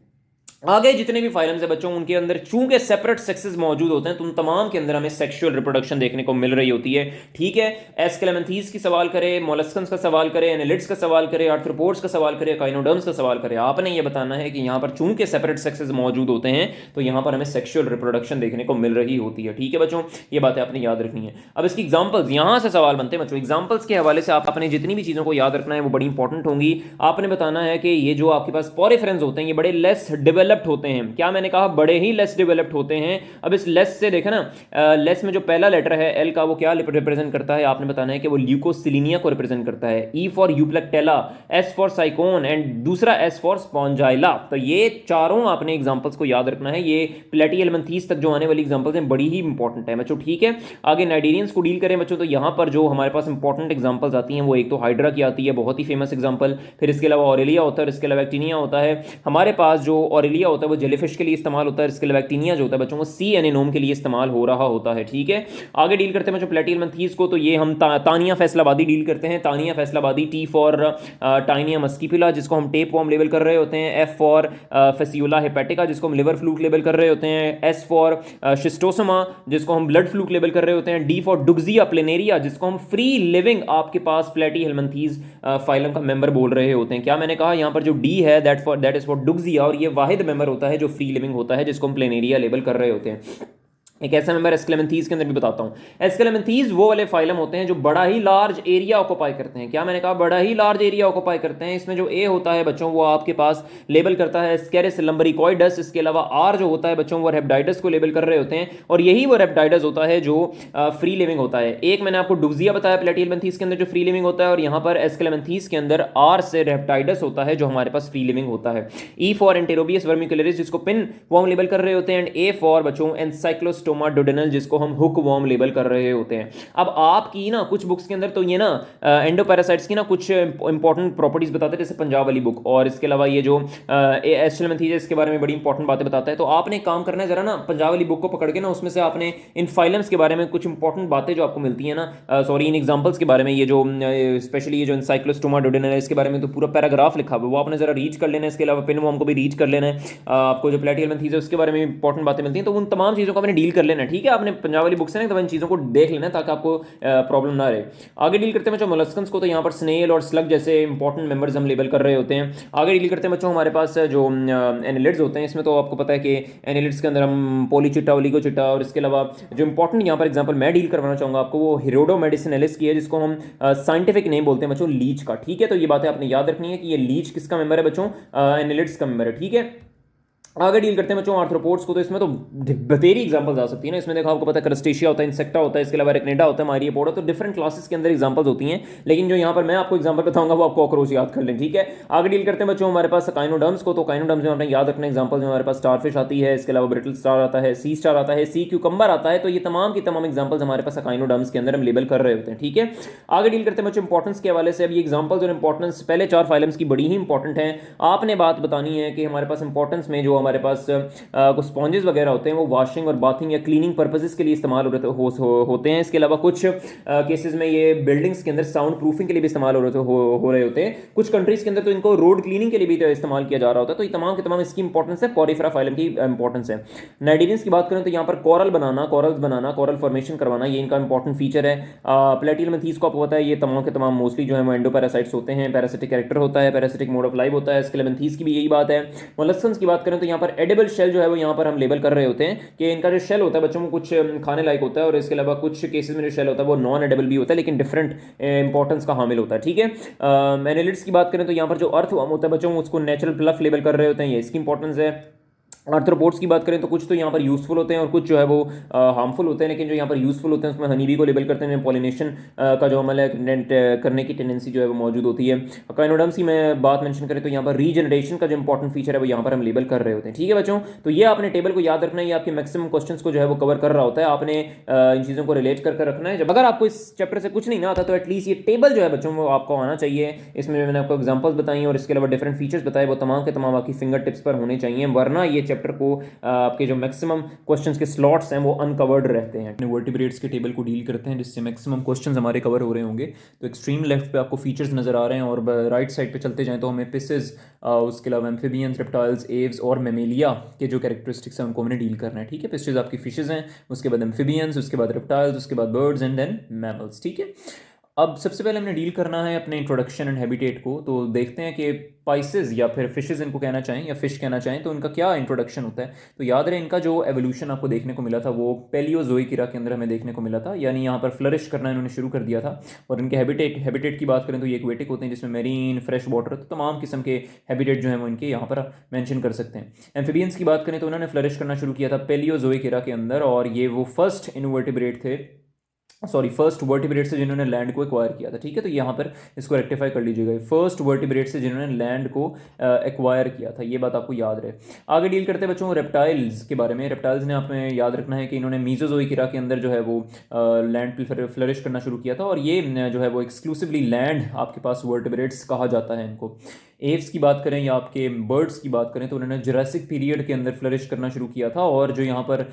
आगे जितने भी फाइलम्स है बच्चों उनके अंदर चूंकि सेपरेट सेक्सेस मौजूद होते हैं तो उन तमाम के अंदर हमें सेक्सुअल रिप्रोडक्शन देखने को मिल रही होती है, ठीक है। एस्केलेमेंथीज की सवाल करें, मोलस्कन्स का सवाल करें, एनालिड्स का सवाल करें, आर्थ्रोपोड्स का सवाल करें, अकाइनोडर्म्स का सवाल करें, आपने ये बताना है कि यहाँ पर चूंकि सेपरेट सेक्सेस मौजूद होते हैं तो यहाँ पर हमें सेक्सुअल रिप्रोडक्शन देखने को मिल रही होती है, ठीक है बच्चों। ये बातें आपने याद रखनी है। अब इसकी एग्जाम्पल्स, यहाँ से सवाल बनते हैं बच्चों। एग्जाम्पल्स के हवाले से आपने जितनी भी चीज़ों को याद रखना है वो बड़ी इंपॉर्टेंट होंगी। आपने बताना है कि ये जो आपके पास पोरिफेरेंस होते हैं ये बड़े लेस डेवलप्ड होते हैं। क्या मैंने कहा? बड़े ही लेस डेवलप्ड होते हैं। अब इस लेस से देखें ना, लेस में जो पहला लेटर है एल का वो क्या रिप्रेजेंट करता है? आपने बताना है कि वो ल्यूकोसिलिनिया को रिप्रेजेंट करता है। E for Euplectella, S for sycon and दूसरा एस फॉर स्पॉन्जाइला। तो ये चारों आपने एग्जांपल्स को याद रखना है। ये प्लेटिहेल्मिन्थीज तक जो आने वाली एग्जांपल्स हैं बड़ी ही इंपॉर्टेंट है बच्चों, ठीक है। आगे नाइडेरियंस को डील करें बच्चों तो यहाँ पर जो हमारे पास इंपॉर्टेंट एग्जांपल्स आती हैं वो एक तो हाइड्रा की आती है, बहुत ही फेमस एग्जांपल। फिर इसके अलावा ऑरेलिया होता है, इसके अलावा एक्टिनिया होता है। हमारे पास जो ऑरेलिया होता है वो जेलीफिश के लिए इस्तेमाल होता है, इसके अलावा एक्टिनिया जो होता है बच्चों को सी एनेनोम के लिए इस्तेमाल हो रहा होता है, ठीक है। आगे डील करते हैं बच्चों प्लेटिहेल्मिन्थीज को, तो ये हम तानिया फैसलाबादी डील करते हैं। तानिया फैसलाबादी, टी फॉर टाइनिया मस्किपुला जिसको हम टेप वॉर्म लेबल कर रहे होते हैं, एफ फॉर फेसियोला हेपेटिका जिसको हम लिवर फ्लूक लेबल कर रहे होते हैं, एस फॉर शिस्टोसोमा जिसको हम ब्लड फ्लूक लेबल कर रहे होते हैं, डी फॉर डुक्सिया प्लेनेरिया जिसको हम फ्री लिविंग आपके पास प्लेटिहेल्मिन्थीज फाइलम का मेंबर बोल रहे होते हैं। क्या मैंने कहा? यहाँ पर जो डी है दैट इज फॉर डुक्सिया, और ये वाहिद मेंबर होता है जो फ्री लिविंग होता है जिसको हम प्लेनेरिया लेबल कर रहे होते हैं। एक ऐसा मेंबर एस्क्लेमेंथीज के अंदर भी बताता हूँ। एस्क्लेमेंथीज वो वाले फाइलम होते हैं जो बड़ा ही लार्ज एरिया ऑक्यूपाई करते हैं। क्या मैंने कहा? बड़ा ही लार्ज एरिया ऑक्यूपाई करते हैं। इसमें जो ए होता है बच्चों वो आपके पास लेबल करता है स्केरिस लंबरिकॉइडस। इसके अलावा आर जो होता है बच्चों वो रेप्टाइडस को लेबल कर रहे होते हैं, और यही वो रेप्टाइडस होता है जो फ्री लिविंग होता है। एक मैंने आपको डुक्सिया बताया प्लेटियलमेंथीज के अंदर जो फ्री लिविंग होता है, और यहाँ पर एस्क्लेमेंथीज के अंदर आर से रेप्टाइडस होता है जो हमारे पास फ्री लिविंग होता है। ई फॉर एंटेरोबियस वर्मिकुलरिस जिसको पिन वॉर्म लेबल कर रहे होते हैं, एंड ए फॉर बच्चों एनसाइक्लोस्टोमा डोडेनल जिसको हम हुक वॉर्म लेबल कर रहे होते हैं। अब आपकी ना कुछ बुक्स के अंदर तो ये ना एंडोपैरासाइट्स की ना कुछ इंपॉर्टेंट प्रॉपर्टीज बताते हैं, जैसे पंजाब वाली बुक, और इसके अलावा ये जो एस्ट्रेलमेंथीज के बारे में बड़ी इंपॉर्टेंट बातें बताता है। तो आपने काम करना है जरा ना पंजाब वाली बुक को पकड़ के ना, उसमें से आपने इन फाइलम्स के बारे में कुछ इंपॉर्टेंट बातें जो आपको मिलती है ना, सॉरी इन एग्जाम्पल्स के बारे में, ये जो स्पेशली ये जो एनसाइक्लोस्टोमा डोडेनल है इसके बारे में तो पूरा पैराग्राफ लिखा हुआ है, वो आपने जरा रीच कर लेना है। इसके अलावा पिनवॉर्म को भी रीच कर लेना है। आपको जो प्लेटियलमेंथीज है उसके बारे में इंपॉर्टेंट बातें मिलती हैं, तो उन तमाम चीज़ों को आपने डील कर लेना है। ठीक है, आपने पंजाब वाली बुक से ना तो इन चीज़ों को देख लेना ताकि आपको प्रॉब्लम ना रहे। आगे डील करते हैं बच्चों मोलस्कन्स को, तो यहाँ पर स्नेल और स्लग जैसे इंपॉर्टेंट मेंबर्स हम लेबल कर रहे होते हैं। आगे डील करते हैं बच्चों हमारे पास जो एनिलिड्स होते हैं, इसमें तो आपको पता है कि एनिलिड्स के अंदर हम पोलीचिटा, ओलिगोचिटा, और इसके अलावा जो इंपॉर्टेंट यहाँ पर एग्जाम्पल मैं डील करवाना चाहूँगा आपको वो हिरोडो मेडिसिनलिस की है, जिसको हम साइंटिफिक नेम बोलते हैं बच्चों लीच का। ठीक है, तो ये बातें आपने याद रखनी है कि ये लीच किसका मेंबर है बच्चों? एनिलिड्स का मेंबर है। ठीक है, आगे डील करते हैं बच्चों आर्थ्रोपोड्स को, तो इसमें तो बतेरी एग्जांपल्स आ सकती है ना। इसमें देखो आपको पता है क्रस्टेशिया होता है, इंसेक्टा होता है, इसके अलावा रेक्नेडा होता है, मारियोपोडा, तो डिफरेंट क्लासेस के अंदर एग्जांपल्स होती हैं। लेकिन जो यहाँ पर मैं आपको एग्जांपल बताऊंगा वो आपको कॉकरोच याद कर लें। ठीक है, आगे डील करते हैं बच्चों हमारे पास काइनोडर्म्स को, तो काइनोडर्म्स में आपने याद रखना एग्जाम्पल जो हमारे पास स्टारफिश आती है, इसके अलावा ब्रिटल स्टार आता है, सी स्टार आता है, सी क्यूकम्बर आता है। तो ये तमाम की तमाम एग्जाम्पल्स हमारे पास काइनोडर्म्स के अंदर हम लेबल कर रहे होते हैं। ठीक है, आगे डील करते हैं बच्चों इंपॉर्टेंस के हवाले से। अब ये एग्जाम्पल्स और इंपॉर्टेंस पहले 4 फाइलम्स की बड़ी ही इंपॉर्टेंट है। आपने बात बतानी है कि हमारे पास इंपॉर्टेंस में जो हमारे पास कुछ स्पॉन्जेस वगैरह होते हैं वो वॉशिंग और बाथिंग या क्लीनिंग पर्पसेस के लिए इस्तेमाल होते हैं। इसके अलावा कुछ केसेस में ये बिल्डिंग्स के अंदर साउंड प्रूफिंग के लिए भी इस्तेमाल हो रहे होते हैं। कुछ कंट्रीज के अंदर तो इनको रोड क्लीनिंग के लिए भी तो इस्तेमाल किया जा रहा होता है। तो ये तमाम के तमाम इसकी इंपॉर्टेंस है, पॉरीफेरा फाइलम की इंपॉर्टेंस है। नाइडीरियंस की बात करें तो यहाँ पर कोरल बनाना, कॉरल्स बनाना, कोरल फॉर्मेशन करवाना, ये इनका इंपॉर्टेंट फीचर है। प्लेटियलमेंथीज को आपको पता है ये तमाम के तमाम मोस्टली जो है वो एंडोपैरासाइट्स होते हैं, पैरासिटिक कैरेक्टर होता है, पैरासिटिक मोड ऑफ लाइफ होता है। स्केलेमेंथीज की भी यही बात है। मोलस्कन्स की बात करें तो यहाँ पर एडिबल शेल जो है वो यहाँ पर हम लेबल कर रहे होते हैं कि इनका जो शेल होता है बच्चों को कुछ खाने लायक होता है, और इसके अलावा कुछ केसेस में जो शेल होता है वो नॉन एडिबल भी होता है, लेकिन डिफरेंट इंपॉर्टेंस का हामिल होता है। ठीक है, एनालिड्स की बात करें तो यहाँ पर जो अर्थवर्म होता है बच्चों उसको नेचुरल प्लफ लेबल कर रहे होते हैं, ये इसकी इंपॉर्टेंस है। आर्थ्रोपोड्स की बात करें तो कुछ तो यहाँ पर यूज़फुल होते हैं और कुछ जो है वो हार्मफुल होते हैं, लेकिन जो यहाँ पर यूज़फुल होते हैं उसमें हनी बी को लेबल करते हैं, पॉलिनेशन का जो अमल है करने की टेंडेंसी जो है वो मौजूद होती है। काइनोडर्म्स की मैं बात मेंशन करें तो यहाँ पर रीजनरेशन का जो इंपॉर्टेंट फीचर है वो यहाँ पर हम लेबल कर रहे होते हैं। ठीक है बच्चों, तो ये आपने टेबल को याद रखना है, ये आपके मैक्सिमम क्वेश्चंस को जो है वो कवर कर रहा होता है। आपने इन चीज़ों को रिलेट कर रखना है। जब अगर आपको इस चैप्टर से कुछ नहीं ना आता तो एटलीस्ट ये टेबल जो है बच्चों वो आपको आना चाहिए। इसमें मैंने आपको एग्जाम्पल्स बताई और इसके अलावा डिफरेंट फीचर्स बताए, वो तमाम के तमाम आपकी फिंगर टिप्स पर होने चाहिए, वरना ये चैप्टर को आपके जो मैक्सिमम क्वेश्चंस के स्लॉट्स हैं वो अनकवर्ड रहते हैं। अपने वर्टिब्रेट्स के टेबल को डील करते हैं जिससे मैक्सिमम क्वेश्चंस हमारे कवर हो रहे होंगे। तो एक्सट्रीम लेफ्ट पे आपको फीचर्स नजर आ रहे हैं, और राइट साइड पे चलते जाएं तो हमें पिसेस, उसके अलावा एम्फीबियंस, रेप्टाइल्स, एव्स और मेमेलिया के जो कैरेक्टरिस्टिक्स हैं उनको हमने डील करना है। ठीक है, पिसेस आपकी फिशेज हैं, उसके बाद एम्फीबियंस, उसके बाद रेप्टाइल्स, उसके बाद बर्ड्स एंड देन मैमल्स। ठीक है, अब सबसे पहले हमने डील करना है अपने इंट्रोडक्शन एंड हैबिटेट को। तो देखते हैं कि पाइसेस या फिर फिशेज इनको कहना चाहें या फिश कहना चाहें तो उनका क्या इंट्रोडक्शन होता है। तो याद रहे इनका जो एवोल्यूशन आपको देखने को मिला था वो पैलियोजोइक इरा के अंदर हमें देखने को मिला था, यानी यहाँ पर फ्लरिश करना इन्होंने शुरू कर दिया था। और इनके हैबिटेट की बात करें तो ये एक्वेटिक होते हैं जिसमें मेरीन, फ्रेश वाटर, तो तमाम किस्म के हैबिटेट जो है वो इनके यहाँ पर मेंशन कर सकते हैं। एम्फीबियंस की बात करें तो उन्होंने फ्लरिश करना शुरू किया था पैलियोजोइक इरा के अंदर, और ये वो फर्स्ट इनवर्टिब्रेट थे, फर्स्ट वर्टिब्रेट से जिन्होंने लैंड को एक्वायर किया था। ठीक है, तो यहाँ पर इसको रेक्टिफाई कर लीजिएगा, फर्स्ट वर्टिब्रेट से जिन्होंने लैंड को एक्वायर किया था, ये बात आपको याद रहे। आगे डील करते हैं बच्चों रेप्टाइल्स के बारे में। रेप्टाइल्स ने आपने याद रखना है कि इन्होंने मीजोजोइक इरा के अंदर जो है वो लैंड पे फ्लरिश करना शुरू किया था, और ये जो है वो एक्सक्लूसिवली लैंड आपके पास वर्टिब्रेट्स कहा जाता है इनको। एव्स की बात करें या आपके बर्ड्स की बात करें तो उन्होंने जुरासिक पीरियड के अंदर फ्लरिश करना शुरू किया था, और जो यहाँ पर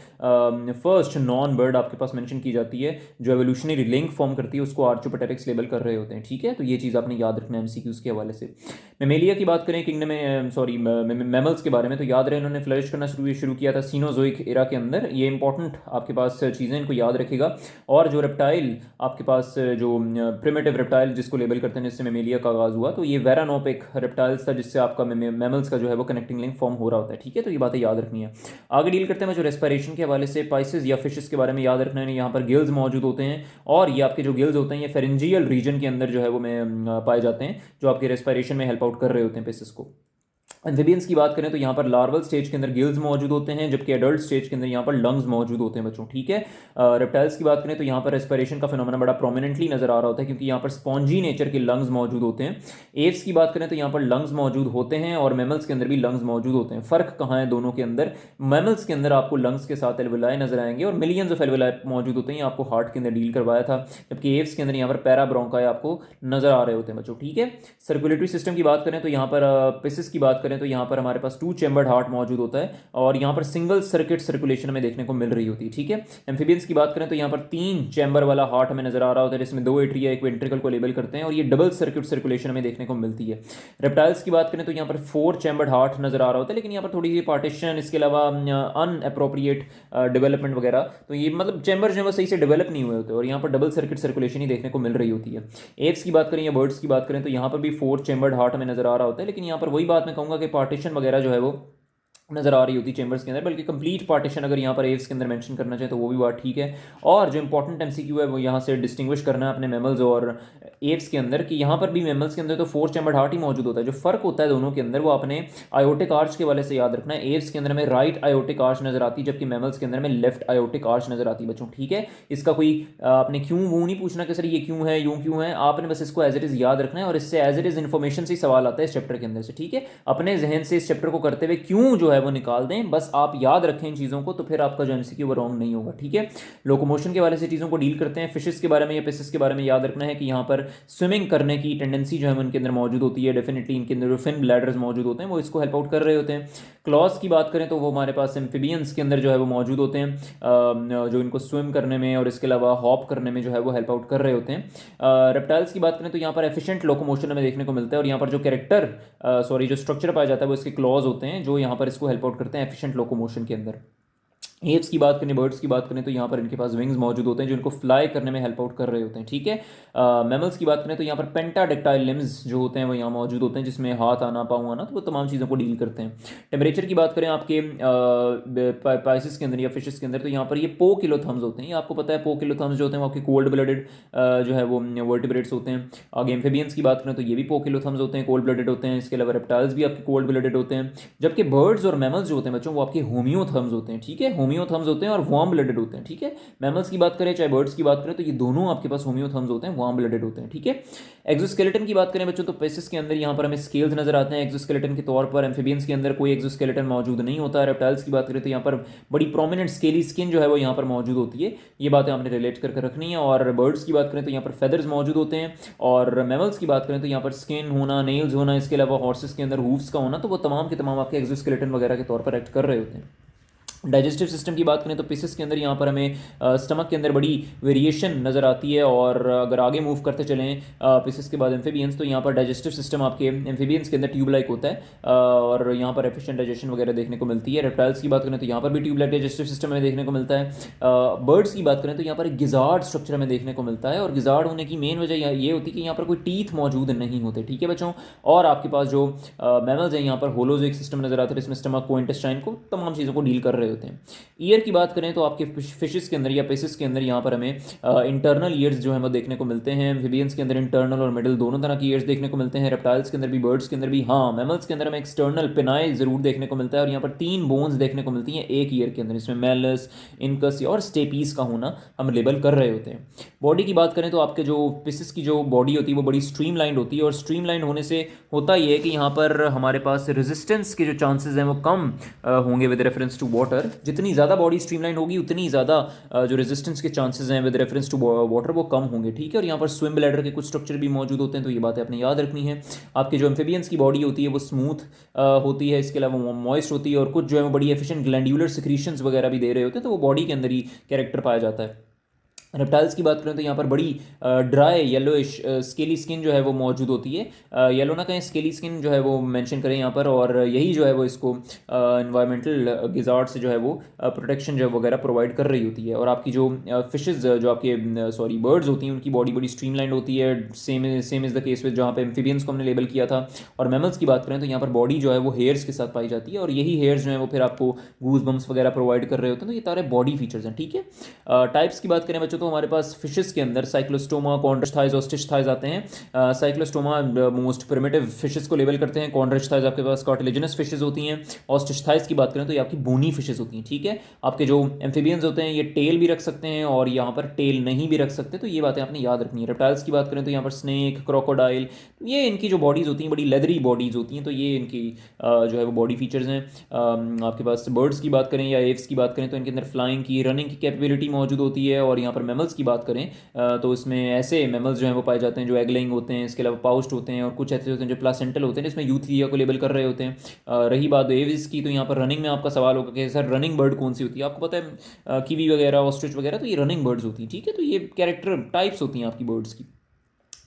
फर्स्ट नॉन बर्ड आपके पास मेंशन की जाती है जो एवोल्यूशनरी लिंक फॉर्म करती है उसको आर्चोपेटेरिक्स लेबल कर रहे होते हैं। ठीक है, तो ये चीज़ आपने याद रखना है एमसीक्यूज के हवाले से। मेमेलिया की बात करें किंगडम में मैमल्स के बारे में, तो याद रहे इन्होंने फ्लरिश करना शुरू किया था सीनोजोइक इरा के अंदर। ये इंपॉर्टेंट आपके पास चीज़ें इनको याद रखेगा। और जो रेप्टाइल आपके पास जो प्रिमिटिव रेप्टाइल जिसको लेबल करते हैं जिससे मेमेलिया का आगाज़ हुआ, तो ये वेरानोपिक रेप्टाइल्स था जिससे आपका मैमल्स का जो है वो कनेक्टिंग लिंक फॉर्म हो रहा होता है, ठीक है। तो ये बातें याद रखनी है। आगे डील करते हैं जो रेस्पिरेशन के हवाले से, पाइसेस या फिशेस के बारे में याद रखना है। यहाँ पर गिल्स मौजूद होते हैं और ये आपके जो गिल्स होते हैं ये फेरेंजियल रीजन के अंदर जो है वो पाए जाते हैं, जो आपके रेस्पिरेशन में हेल्प आउट कर रहे होते हैं पेसिस को। एम्फीबियंस की बात करें तो यहाँ पर लार्वल स्टेज के अंदर गिल्स मौजूद होते हैं, जबकि एडल्ट स्टेज के अंदर यहाँ पर लंग्स मौजूद होते हैं बच्चों, ठीक है। रेप्टाइल्स की बात करें तो यहाँ पर रेस्पिरेशन का फिनोमेना बड़ा प्रोमिनेंटली नजर आ रहा होता है क्योंकि यहाँ पर स्पॉन्जी नेचर के लंग्स मौजूद होते हैं। एव्स की बात करें तो यहाँ पर लंग्स मौजूद होते हैं और मैमल्स के अंदर भी लंग्स मौजूद होते हैं। फर्क कहाँ है दोनों के अंदर? मैमल्स के अंदर आपको लंग्स के साथ एल्वेलाई नजर आएंगे और मिलियंस ऑफ एल्वेलाई मौजूद होते हैं, आपको हार्ट के अंदर डील करवाया था, जबकि एव्स के अंदर यहाँ पर पैराब्रोंकाई आपको नजर आ रहे होते हैं बच्चों, ठीक है। सर्कुलेटरी सिस्टम की बात करें तो यहाँ पर पेसिस की बात करें तो यहाँ पर हमारे पास 2 चैम्बर्ड हार्ट मौजूद होता है और यहाँ पर सिंगल सर्किट सर्कुलेशन में देखने को मिल रही होती है, ठीक है। एम्फीबियंस की बात करें तो यहाँ पर 3 चैम्बर वाला हार्ट हमें नजर आ रहा होता है जिसमें 2 एट्रिया एक वेंट्रिकल को लेबल करते हैं और ये डबल सर्किट सर्कुलेशन में देखने को मिलती है। रेप्टाइल्स की बात करें तो यहाँ पर 4 चैम्बर्ड हार्ट नजर आ रहा होता है, लेकिन यहाँ पर थोड़ी सी पार्टीशन, इसके अलावा अनअप्रोप्रिएट डेवलपमेंट वगैरह, तो ये मतलब चैम्बर जो है वो सही से डेवलप नहीं हुए होते और यहाँ पर डबल सर्किट सर्कुलेशन ही देखने को मिल रही होती है। एव्स की बात करें या बर्ड्स की बात करें तो यहाँ पर भी 4 चैम्बर्ड हार्ट हमें नजर आ रहा होता है, लेकिन यहाँ पर वही बात मैं कहूँगा कि पार्टीशन वगैरह जो है वो नजर आ रही होती चैम्बर्स के अंदर, बल्कि कंप्लीट पार्टीशन अगर यहाँ पर एव्स के अंदर मेंशन करना चाहे तो वो भी बात ठीक है। और जो इंपॉर्टेंट एमसीक्यू है वो यहाँ से डिस्टिंग्विश करना है अपने मैमल्स और एव्स के अंदर कि यहाँ पर भी मैमल्स के अंदर तो 4 चैम्बर्ड हार्ट ही मौजूद होता है। जो फर्क होता है दोनों के अंदर वो अपने आयोटिक आर्च के वाले से याद रखना है। एव्स के अंदर में राइट आयोटिक आर्च नजर आती है, जबकि मैमल्स के अंदर में लेफ्ट आयोटिक आर्च नजर आती है बच्चों, ठीक है। इसका कोई आपने क्यों वो नहीं पूछना कि सर ये क्यों है यूं क्यों है, आपने बस इसको एज इट इज याद रखना है और इससे एज इट इज इन्फॉर्मेशन से सवाल आता है इस चैप्टर के अंदर से, ठीक है। अपने जहन से इस चैप्टर को करते हुए क्यों जो है वो निकाल दें, बस आप याद रखें इन चीज़ों को, तो फिर आपका जो एमसीक्यू वो रॉन्ग नहीं होगा, ठीक है। लोकोमोशन के वाले से चीज़ों को डील करते हैं। फिशेस के बारे में या पेसिस के बारे में याद रखना है कि यहाँ पर स्विमिंग करने की टेंडेंसी जो है उनके अंदर मौजूद होती है। डेफिनेटली इनके अंदर जो फिन ब्लैडर्स मौजूद होते हैं वो इसको हेल्प आउट कर रहे होते हैं। क्लॉज की बात करें तो वो हमारे पास एम्फीबियंस के अंदर जो है वो मौजूद होते हैं, जो इनको स्विम करने में और इसके अलावा हॉप करने में जो है वो हेल्प आउट कर रहे होते हैं। रेप्टाइल्स की बात करें तो यहाँ पर एफिशिएंट लोकोमोशन हमें देखने को मिलता है और यहाँ पर जो जो स्ट्रक्चर पाया जाता है वो इसके क्लॉज होते हैं जो यहाँ पर इसको हेल्प आउट करते हैं एफिशिएंट लोकोमोशन के अंदर। एव्स की बात करें, बर्ड्स की बात करें तो यहाँ पर इनके पास विंग्स मौजूद होते हैं जो इनको फ्लाई करने में हेल्प आउट कर रहे होते हैं, ठीक है। मैमल्स की बात करें तो यहाँ पर पेंटाडेक्टाइल लिम्स जो होते हैं वो यहाँ मौजूद होते हैं जिसमें हाथ आना पाँव आना, तो वो तमाम चीज़ों को डील करते हैं। टेम्परेचर की बात करें आपके पाइसिस के अंदर या फिशेस के अंदर तो यहाँ पर ये पो किलो थम्स होते हैं। ये आपको पता है पो किलो थम्स जो होते हैं वो आपके कोल्ड ब्लडेड जो है वो वर्टिब्रेट्स होते हैं। आगे एम्फीबियंस की बात करें तो ये भी पो किलो थम्स होते हैं, कोल्ड ब्लडेड होते हैं। इसके अलावा रेप्टाइल्स भी आपके कोल्ड ब्लडेड होते हैं, जबकि बर्ड्स और मैमल्स जो होते हैं बच्चों वो आपके होमियो थम्स होते हैं, ठीक है। होमियो थम्स होते हैं और वार्म ब्लडेड होते हैं, ठीक है। मैमल्स की बात करें चाहे बर्ड्स की बात करें तो ये दोनों आपके पास होमियो थम्स होते हैं, वार्म ब्लडेड होते हैं, ठीक है। एक्सोस्केलेटन की बात करें बच्चों तो पेसिस के अंदर यहाँ पर हमें स्केल्स नजर आते हैं एक्सोस्केलेटन के तौर पर। एम्फीबियंस के अंदर कोई एक्सोस्केलेटन मौजूद नहीं होता है। रेप्टाइल्स की बात करें तो यहाँ पर बड़ी प्रोमिनेंट स्केली स्किन जो है वो यहाँ पर मौजूद होती है। ये बातें आपने रिलेट करके रखनी है। और बर्ड्स की बात करें तो यहाँ पर फेदर्स मौजूद होते हैं और मैमल्स की बात करें तो यहाँ पर स्किन होना, नेल्स होना, इसके अलावा हॉर्सेस के अंदर हूफ्स का होना, तो वो तमाम के तमाम आपके एक्सोस्केलेटन वगैरह के तौर पर एक्ट कर रहे होते हैं। डाइजेस्टिव सिस्टम की बात करें तो पिसेस के अंदर यहाँ पर हमें स्टमक के अंदर बड़ी वेरिएशन नज़र आती है। और अगर आगे मूव करते चलें पिसेस के बाद एम्फीबियंस तो यहाँ पर डाइजेस्टिव सिस्टम आपके एम्फीबियंस के अंदर ट्यूब लाइक होता है और यहाँ पर एफिशिएंट डाइजेशन वगैरह देखने को मिलती है। रेप्टाइल्स की बात करें तो यहाँ पर भी ट्यूब लाइक डाइजेस्टिव सिस्टम हमें देखने को मिलता है। बर्ड्स की बात करें तो यहाँ पर एक गिजार्ड स्ट्रक्चर हमें देखने को मिलता है और गिजार्ड होने की मेन वजह ये होती है कि यहाँ पर कोई टीथ मौजूद नहीं होते, ठीक है बच्चों। और आपके पास जो मैमल्स हैं यहाँ पर होलोजोइक सिस्टम नजर आता है जिसमें स्टमक को, इंटेस्टाइन को, तमाम चीज़ों को डील कर रहे होते हैं। ईयर की बात करें तो आपके फिशेस के अंदर या पेसिस के अंदर यहाँ पर हमें इंटरनल ईयर्स जो है वो देखने को मिलते हैं। एम्फीबियंस के अंदर इंटरनल और मिडिल दोनों तरह की ईयर्स देखने को मिलते हैं। रेप्टाइल्स के अंदर भी, बर्ड्स के अंदर भी, हाँ मैमल्स के अंदर हमें एक्सटर्नल पिनाई जरूर देखने को मिलता है। और यहाँ पर 3 बोन्स देखने को मिलती हैं एक ईयर के अंदर, इसमें मेलस, इनकस और स्टेपीज का होना हम लेबल कर रहे होते हैं। बॉडी की बात करें तो आपके जो फिशेस की जो बॉडी होती है वो बड़ी स्ट्रीमलाइंड होती है और स्ट्रीमलाइंड होने से होता ये है कि यहाँ पर हमारे पास रेजिस्टेंस के जो चांसेस हैं वो कम होंगे विद रेफरेंस टू वाटर। जितनी ज़्यादा बॉडी स्ट्रीमलाइन होगी उतनी ज़्यादा जो रेजिस्टेंस के चांसेस हैं विद रेफरेंस टू वाटर वो कम होंगे, ठीक है। और यहाँ पर स्विम ब्लैडर के कुछ स्ट्रक्चर भी मौजूद होते हैं, तो ये बातें आपने याद रखनी है। आपके जो एम्फीबियंस की बॉडी होती है वो स्मूथ होती है, इसके अलावा मॉइस्ट होती है और कुछ जो है वो बड़ी एफिशिएंट ग्लैंडुलर सिक्रीशंस वगैरह भी दे रहे होते हैं, तो वो बॉडी के अंदर ही कैरेक्टर पाया जाता है। रेप्टाइल्स की बात करें तो यहाँ पर बड़ी ड्राई येलोइश स्केली स्किन जो है वो मौजूद होती है। येलो ना कहें, स्केली स्किन जो है वो मेंशन करें यहाँ पर, और यही जो है वो इसको इन्वायरमेंटल गिजार्ड से जो है वो प्रोटेक्शन जो वगैरह प्रोवाइड कर रही होती है। और आपकी जो फिशेज जो आपके सॉरी बर्ड्स होती हैं उनकी बॉडी बड़ी स्ट्रीमलाइंड होती है, same is the case with जहाँ पे एम्फीबियंस को हमने लेबल किया था। और मैमल्स की बात करें तो यहाँ पर बॉडी जो है वो हेयर्स के साथ पाई जाती है, और यही हेयर्स जो है वो फिर आपको गूज बम्स वगैरह प्रोवाइड कर रहे होते हैं। तो ये सारे बॉडी फीचर्स हैं, ठीक है। टाइप्स की बात करें बच्चों तो हमारे पास फिशेस के अंदर साइक्लोस्टोमा, कॉन्ड्रिच थाइज, ऑस्टिच थाइज आते हैं। साइक्लोस्टोमा मोस्ट प्रिमिटिव फिशेस को लेबल करते हैं, कॉन्ड्रिच थाइज आपके पास कार्टिलेजिनस फिशेस होती हैं, ऑस्टिच थाइज की बात करें तो ये आपकी बोनी फिशेस होती हैं, ठीक है। आपके जो एम्फीबियंस होते हैं ये टेल भी रख सकते हैं और यहाँ पर टेल नहीं भी रख सकते, तो ये बातें आपने याद रखनी है। रेप्टाइल्स की बात करें तो यहाँ पर स्नेक, क्रोकोडाइल, ये इनकी जो बॉडीज़ होती हैं बड़ी लेदरी बॉडीज़ होती हैं, तो ये इनकी जो है वो बॉडी फीचर्स हैं। आपके पास बर्ड्स की बात करें या एव्स की बात करें तो इनके अंदर फ्लाइंग की, रनिंग की कैपेबिलिटी मौजूद होती है। और यहाँ पर मैमल्स की बात करें तो इसमें ऐसे मैमल्स जो हैं वो पाए जाते हैं जो एग लेइंग होते हैं, इसके अलावा पाउच्ड होते हैं, और कुछ ऐसे होते हैं जो प्लासेंटल होते हैं जिसमें यूथीरिया को लेबल कर रहे होते हैं। रही बात एव्स की, तो यहाँ पर रनिंग में आपका सवाल होगा कि सर रनिंग बर्ड कौन सी होती है। आपको पता है कीवी वगैरह, ऑस्ट्रिच वगैरह, तो ये रनिंग बर्ड्स होती हैं, ठीक है। तो ये कैरेक्टर टाइप्स होती हैं आपकी बर्ड्स की।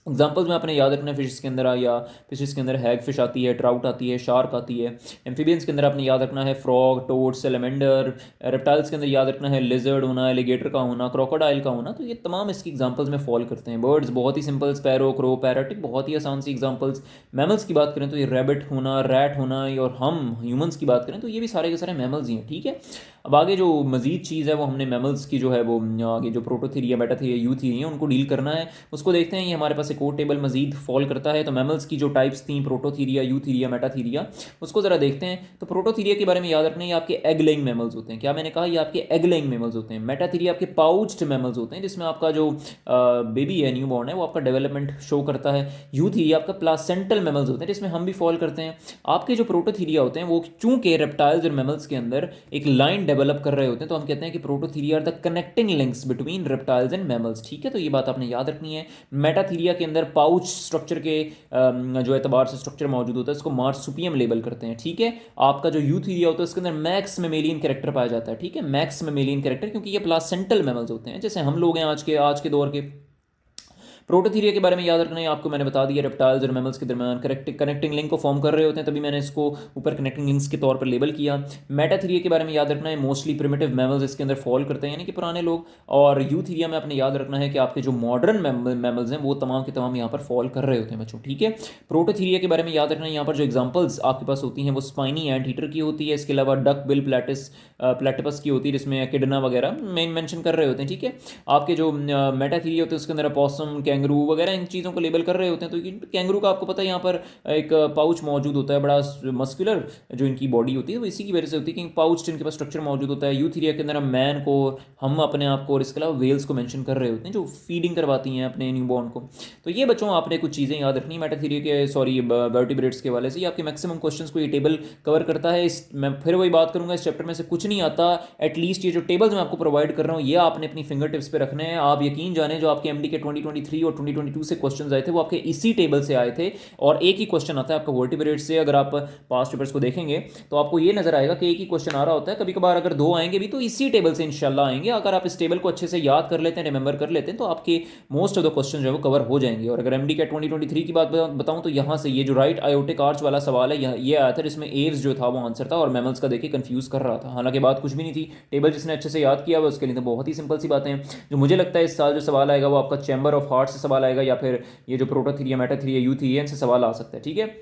एग्जाम्पल्स में आपने याद रखना है, फिशेस के अंदर या फिशेस के अंदर हैग फिश आती है, ट्राउट आती है, शार्क आती है। एम्फीबियंस के अंदर आपने याद रखना है फ्रॉग, टोड, सेलेमेंडर। रेप्टाइल्स के अंदर याद रखना है लिजर्ड होना, एलिगेटर का होना, क्रोकोडाइल का होना। तो ये तमाम इसकी एग्जाम्पल्स में फॉल करते हैं। बर्ड्स बहुत ही सिंपल, स्पैरो, क्रो, पैरट, बहुत ही आसान सी एग्जाम्पल्स। मैमल्स की बात करें तो ये रैबिट होना, रैट होना, और हम ह्यूमंस की बात करें तो ये भी सारे के सारे मैमल्स ही हैं, ठीक है। अब आगे जो मजीद चीज़ है वो हमने मैमल्स की जो है वो आगे जो प्रोटोथीरिया, मेटाथीरिया, यूथीरिया उनको डील करना है, उसको देखते हैं। ये हमारे पास एक और टेबल मजीद फॉल करता है। तो मैमल्स की जो टाइप्स थी, प्रोटोथीरिया, यूथीरिया, मेटाथीरिया, उसको ज़रा देखते हैं। तो प्रोटोथीरिया के बारे में याद रखना है, ये आपके एग लेइंग मैमल्स होते हैं। क्या मैंने कहा, ये आपके एग लेइंग मैमल्स होते हैं। मेटाथीरिया आपके पाउच्ड मैमल्स होते हैं जिसमें आपका जो बेबी है, न्यू बॉर्न है, वो आपका डेवलपमेंट शो करता है। यूथीरिया आपका प्लासेंटल मैमल्स होते हैं जिसमें हम भी फॉल करते हैं। आपके जो प्रोटोथीरिया होते हैं वो चूंकि रेप्टाइल्स और मैमल्स के अंदर एक लाइन डेवलप कर रहे होते हैं, तो हम कहते हैं कि prototheria are the connecting links between reptiles and mammals, ठीक है। तो ये बात आपने याद रखनी है। मेटाथीरिया के अंदर पाउच स्ट्रक्चर के जो एतबार से स्ट्रक्चर मौजूद होता है, इसको मार्सुपियम लेबल करते हैं, ठीक है। आपका जो यूथीरिया होता है उसके अंदर मैक्स मेमेलियन कैरेक्टर पाया जाता है, ठीक है, मैक्स मेमेलियन कैरेक्टर, क्योंकि ये प्लासेंटल मैमल्स होते हैं जैसे हम लोग हैं आज के दौर के। प्रोटोथीरिया के बारे में याद रखना है, आपको मैंने बता दिया रेप्टाइल्स और मैमल्स के दरमियान कनेक्टिंग लिंक को फॉर्म कर रहे होते हैं, तभी मैंने इसको ऊपर कनेक्टिंग लिंक्स के तौर पर लेबल किया। मेटाथीरिया के बारे में याद रखना है, मोस्टली प्रिमिटिव मैमल्स इसके अंदर फॉल करते हैं, यानी कि पुराने लोग। और यूथीरिया में आपने याद रखना है कि आपके जो मॉडर्न मैमल्स हैं वो तमाम के तमाम यहाँ पर फॉल कर रहे होते हैं बच्चों, ठीक है। प्रोटोथीरिया के बारे में याद रखना है, यहाँ पर जो एग्जाम्पल्स आपके पास होती हैं वो स्पाइनी एंट ईटर की होती है, इसके अलावा डक बिल प्लेटिपस की होती है जिसमें एकिडना वगैरह मेन मेंशन कर रहे होते हैं, ठीक है। आपके जो मेटाथीरिया होते हैं उसके अंदर अपॉसम, कैंगरू वगैरह इन चीज़ों को लेबल कर रहे होते हैं। तो कैंगरू का आपको पता है यहाँ पर एक पाउच मौजूद होता है, बड़ा मस्कुलर जो इनकी बॉडी होती है वो इसी की वजह से होती है कि पाउच इनके पास स्ट्रक्चर मौजूद होता है। यूथीरिया के अंदर हम मैन को, हम अपने आप को, और इसके अलावा वेल्स को मेंशन कर रहे होते हैं जो फीडिंग करवाती हैं अपने न्यूबॉर्न को। तो ये बच्चों आपने कुछ चीज़ें याद रखनी है मेटाथीरिया के, सॉरी वर्टिब्रेट्स के वाले से। ये आपके मैक्सिमम क्वेश्चंस को ये टेबल कवर करता है। मैं फिर वही बात करूंगा, इस चैप्टर में से कुछ नहीं आता, एटलीस्ट ये जो टेबल्स मैं आपको प्रोवाइड कर रहा हूँ ये आपने अपनी फिंगर टिप्स पे रखने हैं। आप यकीन जाने जो आपके एमडी के 2023 और 2022 से क्वेश्चंस आए थे वो आपके इसी टेबल से आए थे, और एक ही क्वेश्चन आता है आपका वर्टिब्रेट से। अगर आप पास्ट पेपर्स को देखेंगे तो आपको ये नजर आएगा कि एक ही क्वेश्चन आ रहा होता है, कभी कभार अगर दो आएंगे भी तो इसी टेबल से इंशाल्लाह आएंगे। अगर आप इस टेबल को अच्छे से याद कर लेते हैं, रिमेंबर कर लेते हैं, तो आपके मोस्ट ऑफ द क्वेश्चन जो है वो कवर हो जाएंगे। और अगर एमडी के 2023 की बात बताऊं तो यहाँ से ये जो राइट आयोटिक आर्च वाला सवाल है ये आया था जिसमें एव्स जो था वो आंसर था, और मैमल्स का देखिए कंफ्यूज कर रहा था। हालांकि बात कुछ भी नहीं थी, टेबल जिसने अच्छे से याद किया हुआ उसके लिए तो बहुत ही सिंपल सी बातें हैं। जो मुझे लगता है इस साल जो सवाल आएगा वो आपका चैम्बर ऑफ हार्ट से सवाल आएगा, या फिर ये जो प्रोटोथीरिया, मेटाथीरिया, यूथीरिया इनसे सवाल आ सकता है, ठीक है।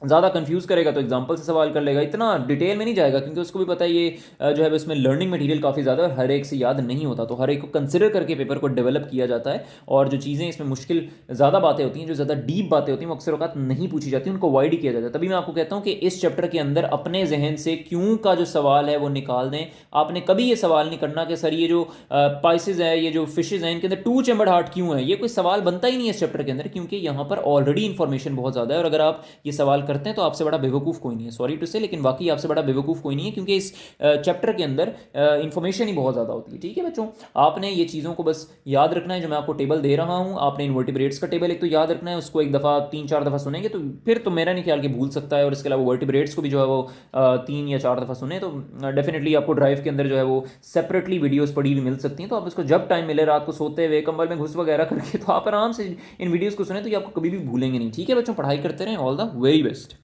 ज़्यादा कंफ्यूज करेगा तो एग्जांपल से सवाल कर लेगा, इतना डिटेल में नहीं जाएगा क्योंकि उसको भी पता है ये जो है इसमें लर्निंग मटेरियल काफ़ी ज़्यादा है और हर एक से याद नहीं होता, तो हर एक को कंसिडर करके पेपर को डेवलप किया जाता है। और जो चीज़ें इसमें मुश्किल ज़्यादा बातें होती हैं, जो ज़्यादा डीप बातें होती हैं, वो अक्सर औकात नहीं पूछी जाती, उनको अवॉइड किया जाता है। तभी मैं आपको कहता हूँ कि इस चैप्टर के अंदर अपने जहन से क्यों का जो सवाल है वो निकाल दें। आपने कभी ये सवाल नहीं करना कि सर ये जो पाइसेज है, ये जो फिशेज हैं, इनके अंदर टू चैम्बर्ड हार्ट क्यों है, ये कोई सवाल बनता ही नहीं है इस चैप्टर के अंदर, क्योंकि यहाँ पर ऑलरेडी इन्फॉर्मेशन बहुत ज़्यादा है। और अगर आप ये सवाल करते हैं तो आपसे बड़ा बेवकूफ़ कोई नहीं है, सॉरी टू से, लेकिन वाकई आपसे बड़ा बेवकूफ़ कोई नहीं है, क्योंकि इस चैप्टर के अंदर इन्फॉर्मेशन ही बहुत ज़्यादा होती है। ठीक है बच्चों, आपने ये चीज़ों को बस याद रखना है। जो मैं आपको टेबल दे रहा हूँ, आपने इन्वर्टिब्रेट्स का टेबल एक तो याद रखना है, उसको एक दफ़ा 3-4 दफ़ा सुनेंगे तो फिर तो मेरा नहीं ख्याल कि भूल सकता है। और इसके अलावा वर्टिब्रेट्स को भी जो है वो 3 या 4 दफ़ा सुने तो डेफिनेटली आपको ड्राइव के अंदर जो है वो सेपरेटली वीडियोस पड़ी हुई मिल सकती हैं। तो आप उसको जब टाइम मिले, रात को सोते हुए कंबल में घुस वगैरह करके, तो आप आराम से इन वीडियोज़ को सुने तो ये आपको कभी भी भूलेंगे नहीं। ठीक है बच्चों, पढ़ाई करते रहें। All the very best.